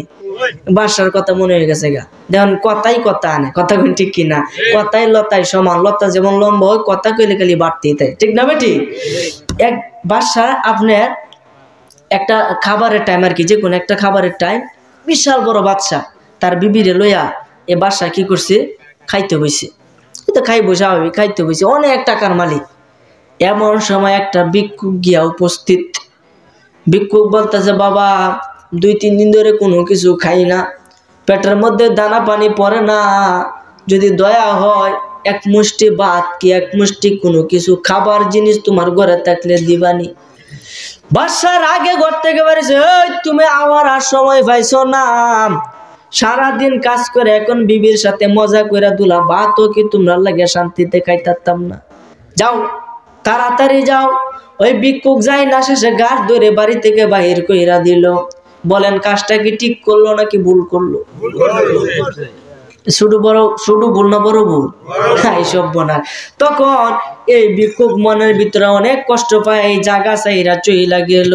Speaker 1: বাদশার কথা মনে হয়ে গেছে গা। দেখুন কথাই কথা আনে, কথা কোন ঠিক কিনা? কথাই লতাই সমান, লতা যেমন লম্বা হয়, কথা কইলে খালি বাড়তেই তাই, ঠিক না বেটি? এক বাদশা আপনার একটা খাবারের টাইম, আর কি যে কোনো একটা খাবারের টাইম, বিশাল বড় বাদশা তার বিবিরে লইয়া এ বাদশা কি করছে, খাইতে বইছে। তো খাইবো স্বাভাবিক, খাইতে বইছে, অনেক টাকার মালিক। এমন সময় একটা ভিক্ষুক গিয়া উপস্থিত। ভিক্ষুক বলতেছে, বাবা 2-3 দিন ধরে কোনো কিছু খাই না, পেটের মধ্যে দানা পানি পড়ে না, যদি দয়া হয় এক মুষ্টি ভাত কি এক মুষ্টি কোনো কিছু খাবার জিনিস তোমার ঘরে থাকলে দিবানি। বাদশার আগে ঘর থেকে বেরিয়েছে, ওই তুমি আমার আর সময় পাইছো না, সারাদিন কাজ করে এখন বিবির সাথে মজা করে দুলা ভাতও কি তোমরা লাগে শান্তিতে খাইতাম না, যাও তাড়াতাড়ি যাও। ওই ভিক্ষুক যাই না শেষে গাছ ধরে বাড়ি থেকে বাহির কইরা দিল। বলেন কাজটা কি ঠিক করলো নাকি ভুল করলো? শুধু ভুল না বড় ভুল, এইসব বনার। তখন এই ভিক্ষুক মনের ভিতরে অনেক কষ্ট পায়, এই জায়গা চাইরা চইলা গেল।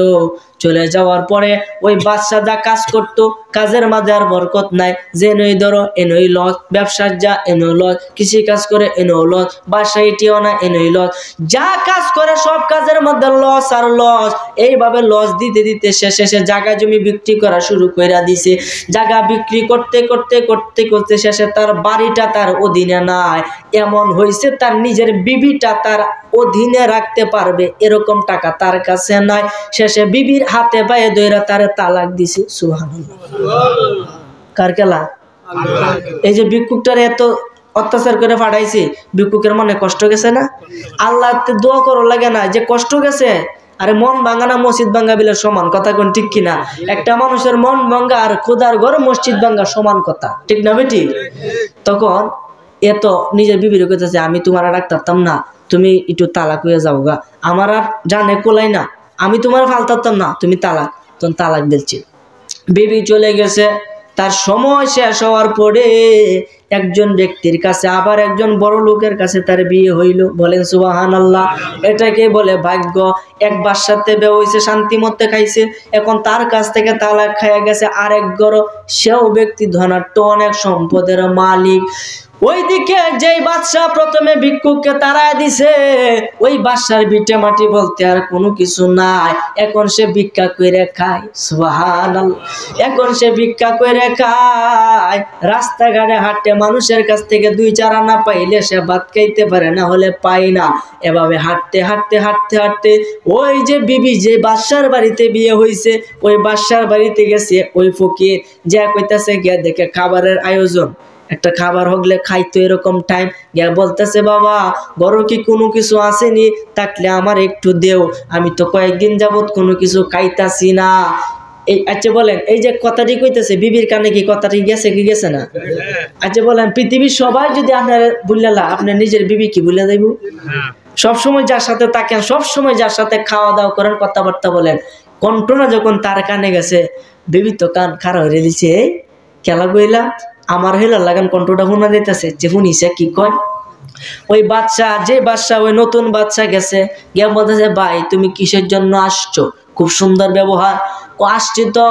Speaker 1: চলে যাওয়ার পরে ওই বাদশা যা কাজ করতো, কাজের মাঝে আর বরকত নাই। যে নই ধরো এনই লস, ব্যবসার যা এনো লস, কৃষি কাজ করে এনো লস, বাসা এটিও না এনই লস, যা কাজ করে সব কাজের মধ্যে লস আর লস। এইভাবে লস দিতে দিতে শেষে সে জায়গা জমি বিক্রি করা শুরু করে দিছে। জায়গা বিক্রি করতে করতে করতে করতে শেষে তার বাড়িটা তার অধীনে নাই, এমন হয়েছে তার নিজের বিবিটা তার অধীনে রাখতে পারবে এরকম টাকা তার কাছে নাই। শেষে বিবির হাতে পায়ে ধইরা তারে তালাক দিছে। সুবহানাল্লাহ। কার খেলা? এই যে ভিক্ষুকটারে এত অত্যাচার করে পাঠাইছে, ভিক্ষুকের মনে কষ্ট গেছে না? আল্লাহ দোয়া করো লাগে না যে কষ্ট গেছে? আরে মন ভাঙা না মসজিদ ভাঙ্গা বিলে সমান, কথা কোন ঠিক কিনা? একটা মানুষের মন ভাঙ্গা আর খোদার ঘর মসজিদ ভাঙ্গা সমান কথা, ঠিক না বেটি? তখন এত নিজের বিবির কইতেছে, আমি তোমার রাখতাম না, তুমি একটু তালাক হয়ে যাও গা, আমার আর জানে কোলাই না, আমি তোমার ফালতাম না, তুমি তালাক। তখন তালাক দিলছে। বিবি চলে গেছে। তার সময় শেষ হওয়ার পরে একজন ব্যক্তির কাছে, আবার একজন বড় লোকের কাছে তার বিয়ে হইল। বলেন সুবহানাল্লাহ। এটাকে বলে ভাগ্য। একবার সাথে বিয়ে হইছে, শান্তি মতে খাইছে, এখন তার কাছ থেকে তালাক খাইয়া গেছে আরেক ঘর। সেও ব্যক্তি ধনাঢ্য, অনেক সম্পদের মালিক। ওইদিকে যেই বাদশা প্রথমে ভিক্ষুককে তাড়ায় দিছে, ওই বাদশার ভিটে মাটি বলতে আর কোনো কিছু নাই। এখন সে ভিক্ষা করে খায়। সুবহানাল্লাহ। এখন সে ভিক্ষা করে খায়, রাস্তাঘাটে হাঁটে, মানুষের কাছ থেকে 2-4 আনা পাইলে সে ভাত খাইতে পারে, না হলে পাই না। এভাবে হাঁটতে হাঁটতে হাঁটতে হাঁটতে ওই যে বিবি যে বাদশার বাড়িতে বিয়ে হয়েছে, ওই বাদশার বাড়িতে গেছে। ওই ফকির যা কইতাছে, গিয়া দেখে খাবারের আয়োজন, একটা খাবার হগলে খাইতো এরকম টাইম। গিয়া বলতেছে, বাবা বড় কি কোনো কিছু আসেনি, থাকলে আমার একটু দেও, আমি তো কয়েকদিন যাবত কোনো কিছু খাইতাছি না। এই আচ্ছা বলেন, এই যে কথাটি কইতেছে বিবির কানে কি কথাটি গেছে কি গেছে না? আচ্ছা বলেন, পৃথিবীর সবাই যদি আপনার বুঝলা, আপনার নিজের বিবি কি বুঝলা যাইব? সবসময় যার সাথে থাকেন, সবসময় যার সাথে খাওয়া দাওয়া করেন, কথাবার্তা বলেন, কণ্ঠনা যখন তার কানে গেছে, বিবি তো কান খারাপ হয়ে দিচ্ছে। এই খেলা গইলা আমার হেলার লাগান কণ্ঠটা শোনা যাইতেছে, যে শুনিছে কি কয়। ওই বাচ্চা, যে বাচ্চা ওই নতুন বাচ্চা গেছে, গিয়ে বলতেছে, ভাই তুমি কিসের জন্য আসছো? খুব সুন্দর ব্যবহার। আসছি তো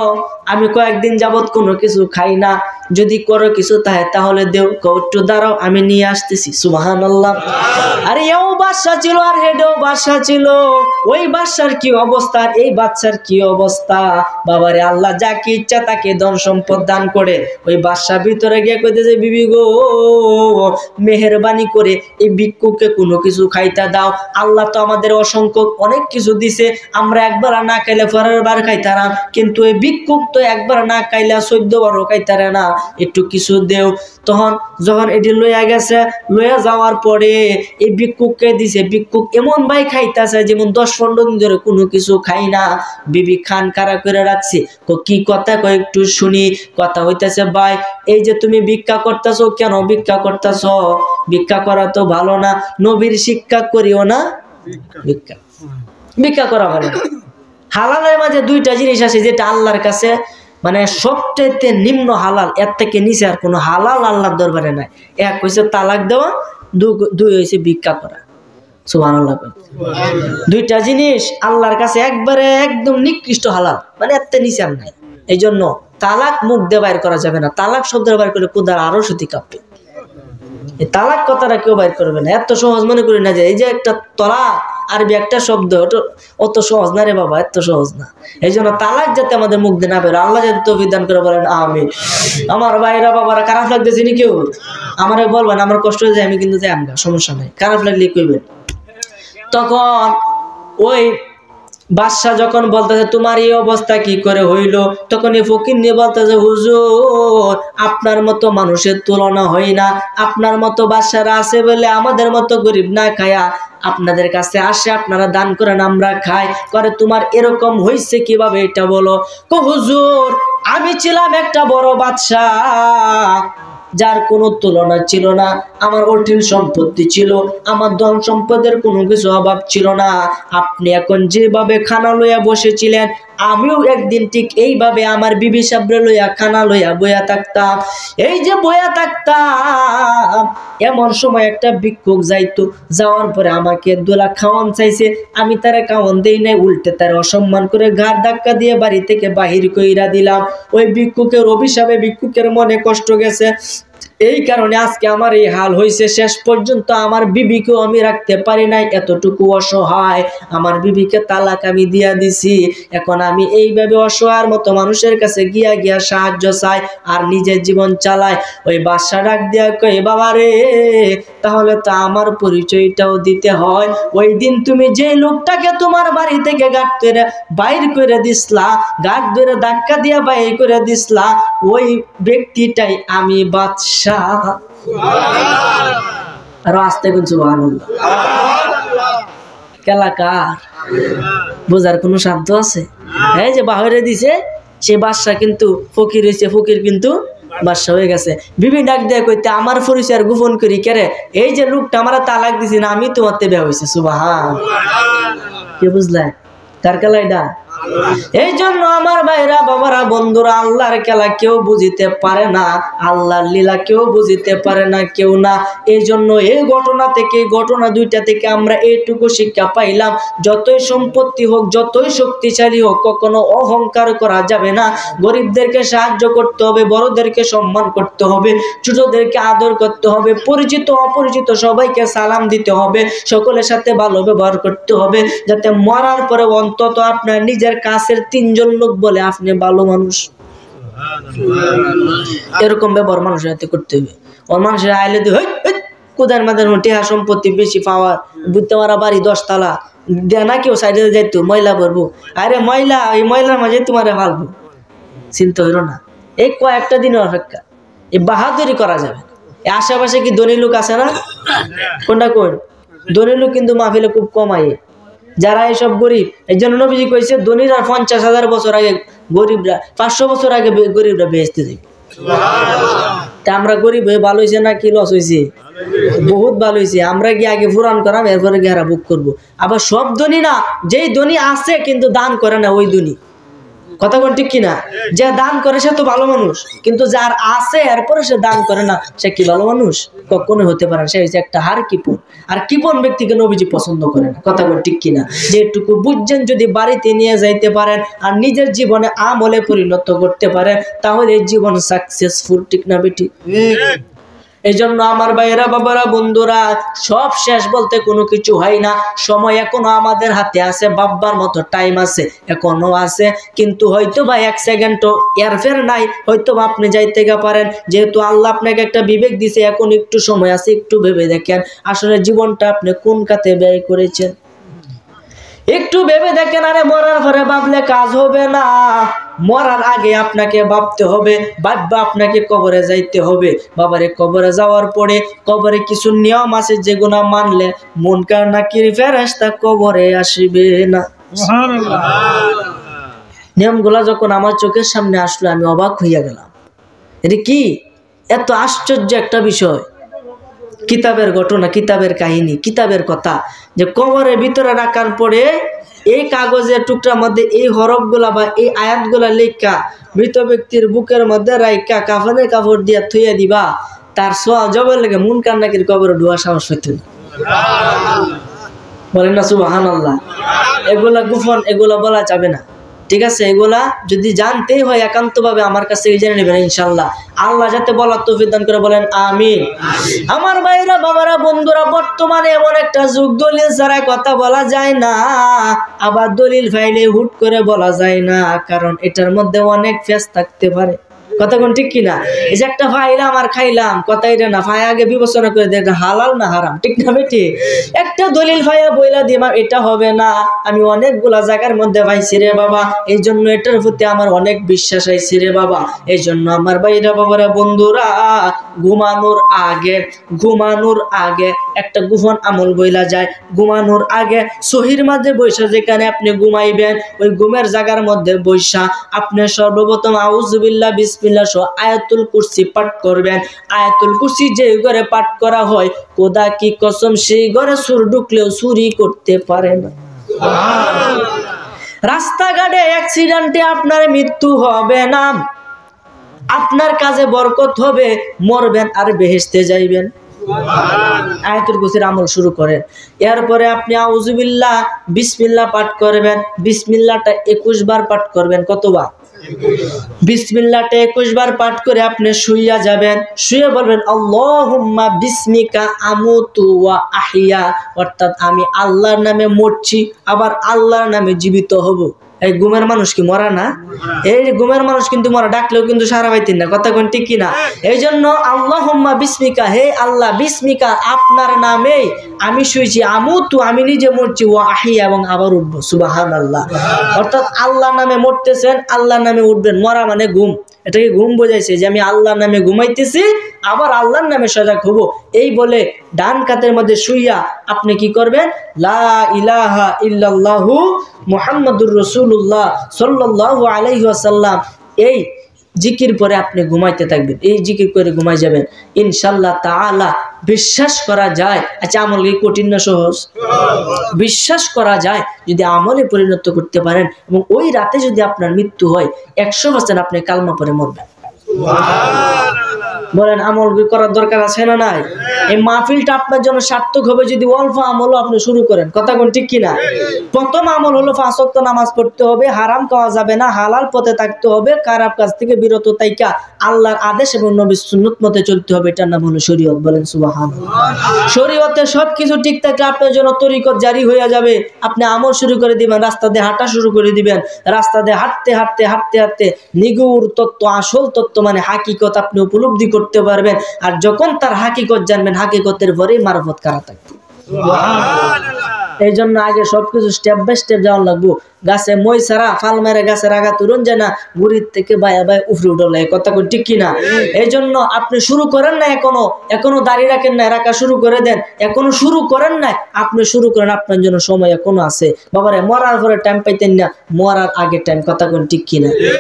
Speaker 1: আমি কয়েকদিন যাবত কোনো কিছু খাই না, যদি করো কিছু তাহলে দেও। একটু দাঁড়াও, আমি নিয়ে আসতেছি। সুবহানাল্লাহ। আরে এও বাদশা ছিল আর হেডেও বাদশা ছিল। ওই বাদশার কি অবস্থা, এই বাচ্চার কি অবস্থা। বাবারে আল্লাহ যাকে ইচ্ছা তাকে ধন সম্পদ দান করে। ওই বাদশা ভিতরে গিয়ে কইতেছে, বিবি গো মেহেরবানি করে এই ভিক্ষুককে কোনো কিছু খাইতে দাও। আল্লাহ তো আমাদের অসংখ্য অনেক কিছু দিছে, আমরা একবার না খাইলে পরের বার খাইতারাম, কিন্তু এই ভিক্ষুক তো একবার না খাইলা 14 বার খাইতারে না, একটু কিছু দেও। তখন যখন এটি লইয়া গেছে, লইয়া যাওয়ার পরে এই ভিক্ষুককে দিছে। ভিক্ষুক এমন ভাই খাইতেছে যেমন 10-15 দিন ধরে কোনো কিছু খাই না। বিবি খান কারা করে রাখছে। কি কথা কয় একটু শুনি। কথা হইতেছে, ভাই এই যে তুমি ভিক্ষা করতেছো, কেন ভিক্ষা করতেছো? ভিক্ষা করা তো ভালো না, নবীর শিক্ষা করিও না ভিক্ষা। ভিক্ষা করা ভালো না। হালালের মাঝে দুইটা জিনিস আছে যেটা আল্লাহর কাছে মানে সবচাইতে নিম্ন হালাল, এর থেকে নিচে আর কোনো হালাল আল্লাহর দরবারে নাই। এক হইছে তালাক দেওয়া, দুই হইছে ভিক্ষা করা। সুবহানাল্লাহ। দুইটা জিনিস আল্লাহর কাছে একবারে একদম নিকৃষ্ট হালাল, মানে এর থেকে নিচে আর নাই। এই জন্য তালাক মুখ দিয়ে বাইর করা যাবে না। তালাক শব্দ বাইর করে কুদার আরো সতী কাঁপবে। এই তালাক কথাটা কেউ বাইর করবে না। এত সহজ মনে করি না যে এই যে একটা তলাক আরবি একটা শব্দ, অত সহজ না রে বাবা, এত সহজ না। এই জন্য তালাক যাতে আমাদের মুখ দিয়ে না বেরো, আল্লাহ যাতে তৌফিক দান করে বলেন আমিন। আমার ভাইরা বাবারা খারাপ লাগতেছে নি কেউ? আমারে বলবেন, আমার কষ্ট হয়ে যায়, আমি কিন্তু যাই আমগা, সমস্যা নাই, খারাপ লাগলে কইবেন। তখন ওই বাদশাহ যখন বলতেছে তোমার এই অবস্থা কি করে হইল, তখন এই ফকির নিয়ে বলতেছে, হুজুর আপনার মতো মানুষের তুলনা হয় না। আপনার মতো বাদশারা আছে বলে আমাদের মতো গরিব না খায়া আপনাদের কাছে আসে, আপনারা দান করেন, আমরা খাই। করে তোমার এরকম হয়েছে কিভাবে এটা বলো। হুজুর আমি ছিলাম একটা বড় বাদশাহ, যার কোনো তুলনা ছিল না। আমার অঢেল সম্পত্তি ছিল, আমার ধন সম্পদের কোনো কিছু অভাব ছিল না। আপনি এখন যেভাবে খানা লইয়া বসেছিলেন, আমিও একদিন ঠিক এইভাবে আমার বিবি সাবরে লইয়া খানা লইয়া বইয়া থাকতাম। এই যে বইয়া থাকতাম, এমন সময় একটা ভিক্ষুক যাইতো, যাওয়ার পরে আমাকে দোলা খাওয়ান চাইছে, আমি তারা খাওয়ান দেই নাই, উল্টে তার অসম্মান করে ঘাড় ধাক্কা দিয়ে বাড়ি থেকে বাহির কইরা দিলাম। ওই ভিক্ষুকের অভিশাপে ভিক্ষুকের মনে কষ্ট গেছে। এই কারণে আজকে আমার এই হাল হয়েছে। শেষ পর্যন্ত আমার বিবিকেও আমি রাখতে পারি নাই, এতটুকু অসহায়। আমার বিবিকে তালাক আমি দিয়া দিছি। এখন আমি এইভাবে অসহায়ের মতো মানুষের কাছে গিয়া সাহায্য চাই আর নিজের জীবন চালাই। ওই বাদশা ডাক দিয়া কই, বাবা রে তাহলে তো আমার পরিচয়টাও দিতে হয়। ওই দিন তুমি যে লোকটাকে তোমার বাড়ি থেকে গাট ধরে বাইর করে দিসলা, গাট ধরে ধাক্কা দিয়া বাইর করে দিসলা, ওই ব্যক্তিটাই আমি বাদশা। আর আসতে কোন সুবহানাল্লাহ। কেলাকার বোঝার কোন শব্দ আছে? এই যে বাহিরে দিছে সে বাদশা কিন্তু ফকির হয়েছে, ফকির কিন্তু বাদশা হয়ে গেছে। বিবি ডাক দিয়ে কইতে, আমার পরিচয় গোপন করি কেরে? এই যে লোকটা আমার তালাক দিছি না, আমি তোমাতে বিয়ে হয়েছে। সুবহান। কে বুঝলেন কার খেলা এটা? এই জন্য আমার ভাইরা বাবারা বন্ধুরা, আল্লাহর খেলা কেউ বুঝিতে পারে না, আল্লাহর লীলা কেউ বুঝিতে পারে না, কেউ না। এই জন্য এই ঘটনা থেকে, ঘটনা দুইটা থেকে আমরা এইটুকু শিক্ষা পাইলাম, যতই সম্পত্তি হোক, যতই শক্তিশালী হোক, কখনো অহংকার করা যাবে না। গরিবদেরকে সাহায্য করতে হবে, বড়দেরকে সম্মান করতে হবে, ছোটদেরকে আদর করতে হবে, পরিচিত অপরিচিত সবাইকে সালাম দিতে হবে, সকলের সাথে ভালো ব্যবহার করতে হবে, যাতে মরার পরে অন্তত আপনার নিজের কাছের 3 জন লোক বলে আপনি ভালো মানুষ। এরকম ব্যবহার মানুষের হাতে করতে হবে। ওর মানুষের আইলে কোদার মাদের টেহা সম্পত্তি বেশি পাওয়ার, বুঝতে পারা বাড়ি 10 তলা দেয় না, কেউ সাইডে যাইতো ময়লা ভরবো, আরে ময়লা, এই ময়লার মাঝে তোমার ফালবো, চিন্তা হইল না। এই কয়েকটা দিনের অপেক্ষা, এই বাহাদুরি করা যাবে। আশেপাশে কি ধনী লোক আছে না? কোনটা কোন ধনী লোক কিন্তু মাহফিলে খুব কম আয়ে, যারা এইসব গরিব। এই জন্য নবীজি কইছে, ধনীরা 50,000 বছর আগে, গরিবরা 500 বছর আগে গরিবরা বেহেশতে যাবে। তা আমরা গরিব হয়ে ভালো হয়েছে না কি লস হয়েছে? বহুত ভালো হয়েছে। আমরা গিয়ে আগে ফুরান করাম, এরপরে গিয়ে বুক করবো। আবার সব ধনী না, যেই ধনী আছে কিন্তু দান করে না, ওই ধনী। কথা কোন ঠিক কিনা? যে দান করে সে তো ভালো মানুষ, কিন্তু যার আছে এরপরে সে দান করে না, সে কি ভালো মানুষ? কখনো হতে পারে না। সে হচ্ছে একটা হার কিপন। আর কিপন ব্যক্তিকে নবীজি পছন্দ করে না। কথা কোন ঠিক কিনা? যেটুকু বুঝছেন যদি বাড়িতে নিয়ে যাইতে পারেন আর নিজের জীবনে আমলে পরিণত করতে পারেন, তাহলে এই জীবন সাকসেসফুল। ঠিক না বেটি? এই জন্য আমার ভাইয়েরা বাবারা বন্ধুরা, সব শেষ বলতে কোনো কিছু হয় না। সময় এখনো আমাদের হাতে আছে, ভাববার মতো টাইম আছে, এখনো আছে। কিন্তু হয়তো বা 1 সেকেন্ডও এরফের নাই, হয়তো আপনি যাইতে পারেন। যেহেতু আল্লাহ আপনাকে একটা বিবেক দিছে, এখন একটু সময় আছে, একটু ভেবে দেখেন আসলে জীবনটা আপনি কোন খাতে ব্যয় করেছেন। একটু ভেবে দেখেন, আরে মরার পরে ভাবলে কাজ হবে না, মরার আগে আপনাকে ভাবতে হবে, ভাববা আপনাকে কবরে যাইতে হবে। বাবারে কবরে যাওয়ার পরে কবরে কিছু নিয়ম আছে যেগুলো মানলে মুনকার নাকির ফেরেশতা কবরে আসবে না। সুবহানাল্লাহ। নিয়মগুলা যখন আমার চোখের সামনে আসলো আমি অবাক হইয়া গেলাম, এটা কি এত আশ্চর্য একটা বিষয়। কিতাবের ঘটনা, কিতাবের কাহিনী, কিতাবের কথা, যে কবরের ভিতরে রাখার পরে এই কাগজের টুকরার মধ্যে এই হরফগুলা বা এই আয়াতগুলা লেখা মৃত ব্যক্তির বুকের মধ্যে রাইকা কাফনের কাপড় দিয়া থইয়া দিবা, তার সোয়া জবের লেগে মুনকার নাকির কবরে ঢোয়া সাহস হইত না। বলেন না সুবহানাল্লাহ। এগুলা গোপন, এগুলা বলা যাবে না, ঠিক আছে? এগুলা যদি জানতেই হয় একান্তভাবে আমার কাছ থেকে জেনে নেবেন ইনশাআল্লাহ। আল্লাহ যাতে বলার তৌফিক দান করে, বলেন আমিন। আমার ভাইরা, বাবারা, বন্ধুরা, বর্তমানে এমন একটা যুগ দলিল ছাড়া কথা বলা যায় না, আবার দলিল ফাইলে হুট করে বলা যায় না, কারণ এটার মধ্যে অনেক ফেস থাকতে পারে। কথা কোন ঠিক কিনা? এই যে একটা ফাইলা আমার খাইলাম, কথা এটা না, ফাই আগে বিবেচনা করে দেখ হালাল না হারাম, ঠিক না বেটি? একটা দলিল ফাইয়া বইলা দিলাম এটা হবে না, আমি অনেকগুলা জায়গার মধ্যে পাইছি রে বাবা, এই জন্য এটার প্রতি আমার অনেক বিশ্বাস আইছি রে বাবা। এই জন্য আমার ভাইরা, বাবারা, বন্ধুরা, ঘুমানোর আগে একটা গোপন আমল বইলা যায়। ঘুমানোর আগে সহির মাঝে বৈশা যেখানে আপনি ঘুমাইবেন, ওই ঘুমের জায়গার মধ্যে বৈশা আপনি সর্বপ্রথম আউযুবিল্লাহ বিসমিল্লাহ সহ আয়াতুল কুরসি পাঠ করবেন। আয়াতুল কুরসি যে ঘরে পাঠ করা হয়, খোদা কি কসম সেই ঘরে চোর ঢুকলেও চুরি করতে পারে না। রাস্তাঘাটে অ্যাক্সিডেন্টে আপনার মৃত্যু হবে না, আপনার কাজে বরকত হবে, মরবেন আর বেহেশতে যাইবেন। আয়াতুল কুরসির আমল শুরু করেন। এরপরে আপনি আউযুবিল্লাহ বিসমিল্লাহ পাঠ করবেন। বিসমিল্লাহটা 21 বার পাঠ করবেন। কতবার? বিসমিল্লাহটা 21 বার পাঠ করে আপনি শুইয়া যাবেন। শুয়ে বলবেন আল্লাহুম্মা বিসমিকা আমুতু ওয়া আহইয়া, অর্থাৎ আমি আল্লাহর নামে মরছি, আবার আল্লাহর নামে জীবিত হব। এই ঘুমের মানুষ কি মরা না? এই ঘুমের মানুষ কিন্তু মরা, ডাকলেও কিন্তু সারা পাইতেন না। কথা কোন ঠিক কিনা? এই জন্য আল্লাহুম্মা বিসমিকা, হে আল্লাহ, বিসমিকা আপনার নামেই আমি শুয়েছি, আমুতু আমি নিজে মরছি, ওয়া আহইয়া এবং আবার উঠবো। সুবহানাল্লাহ। অর্থাৎ আল্লাহর নামে মরতেছেন, আল্লাহর নামে উঠবেন। মরা মানে ঘুম, এটাকে ঘুম বোঝাইছে যে আমি আল্লাহর নামে ঘুমাইতেছি, আবার আল্লাহর নামে সজাগ হব। এই বলে ডান কাতের মধ্যে শুইয়া আপনি কি করবেন? লা ইলাহা ইল্লাল্লাহু মুহাম্মাদুর রাসূলুল্লাহ সাল্লাল্লাহু আলাইহি ওয়াসাল্লাম, এই জিকির পরে আপনি ঘুমাইতে থাকবেন। এই জিকির করে ঘুমাই যাবেন ইনশাআল্লাহ তাআলা। বিশ্বাস করা যায়, আচ্ছা আমল কি কঠিন না সহজ? বিশ্বাস করা যায় যদি আমলে পরিণত করতে পারেন, এবং ওই রাতে যদি আপনার মৃত্যু হয় 100% আপনি কালমা পড়ে মরবেন। বলেন আমল করার দরকার আছে না নাই? এই মাহফিলটা আপনার জন্য সার্থক হবে যদি অল্প আমলও আপনি শুরু করেন। কথা কোন ঠিক কিনা? প্রথম আমল হলো 5 ওয়াক্ত নামাজ পড়তে হবে, হারাম খাওয়া যাবে না, হালাল পথে থাকতে হবে, খারাপ কাজ থেকে বিরত থাইকা আল্লাহর আদেশ এবং নবীর সুন্নাত মতে চলতে হবে। এটার নাম হলো শরীয়ত। বলেন সুবহানাল্লাহ। শরীয়তে সবকিছু ঠিক থাকলে আপনার জন্য তরিকত জারি হয়ে যাবে। আপনি আমল শুরু করে দিবেন, রাস্তা দিয়ে হাঁটা শুরু করে দিবেন। রাস্তা দিয়ে হাঁটতে হাঁটতে হাঁটতে হাঁটতে নিগুড় তত্ত্ব, আসল তত্ত্ব মানে হাকিকত আপনি উপলব্ধি করতে পারবেন। আর যখন তার হাকিকত জানবেন, হাকিকতের পরেই মারফত করা থাকবে। এই জন্য আগে সবকিছু স্টেপ বাই স্টেপ যাওয়া লাগবো। গাছে মই ছাড়া ফাল মেরে গাছের আগা তুরন যায় না, গুড়ির থেকে বায়া বায়া উফরে উঠলে। কথা কই ঠিক কিনা? এই জন্য আপনি শুরু করেন না, এখনো দাঁড়িয়ে রাখেন না, রাখা শুরু করে দেন। এখনো শুরু করেন না, আপনি শুরু করেন, আপনার জন্য সময় এখনো আছে। বাবারে মরার পরে টাইম পাইতেন না, মরার আগে টাইম। কথা কোন ঠিক কিনা?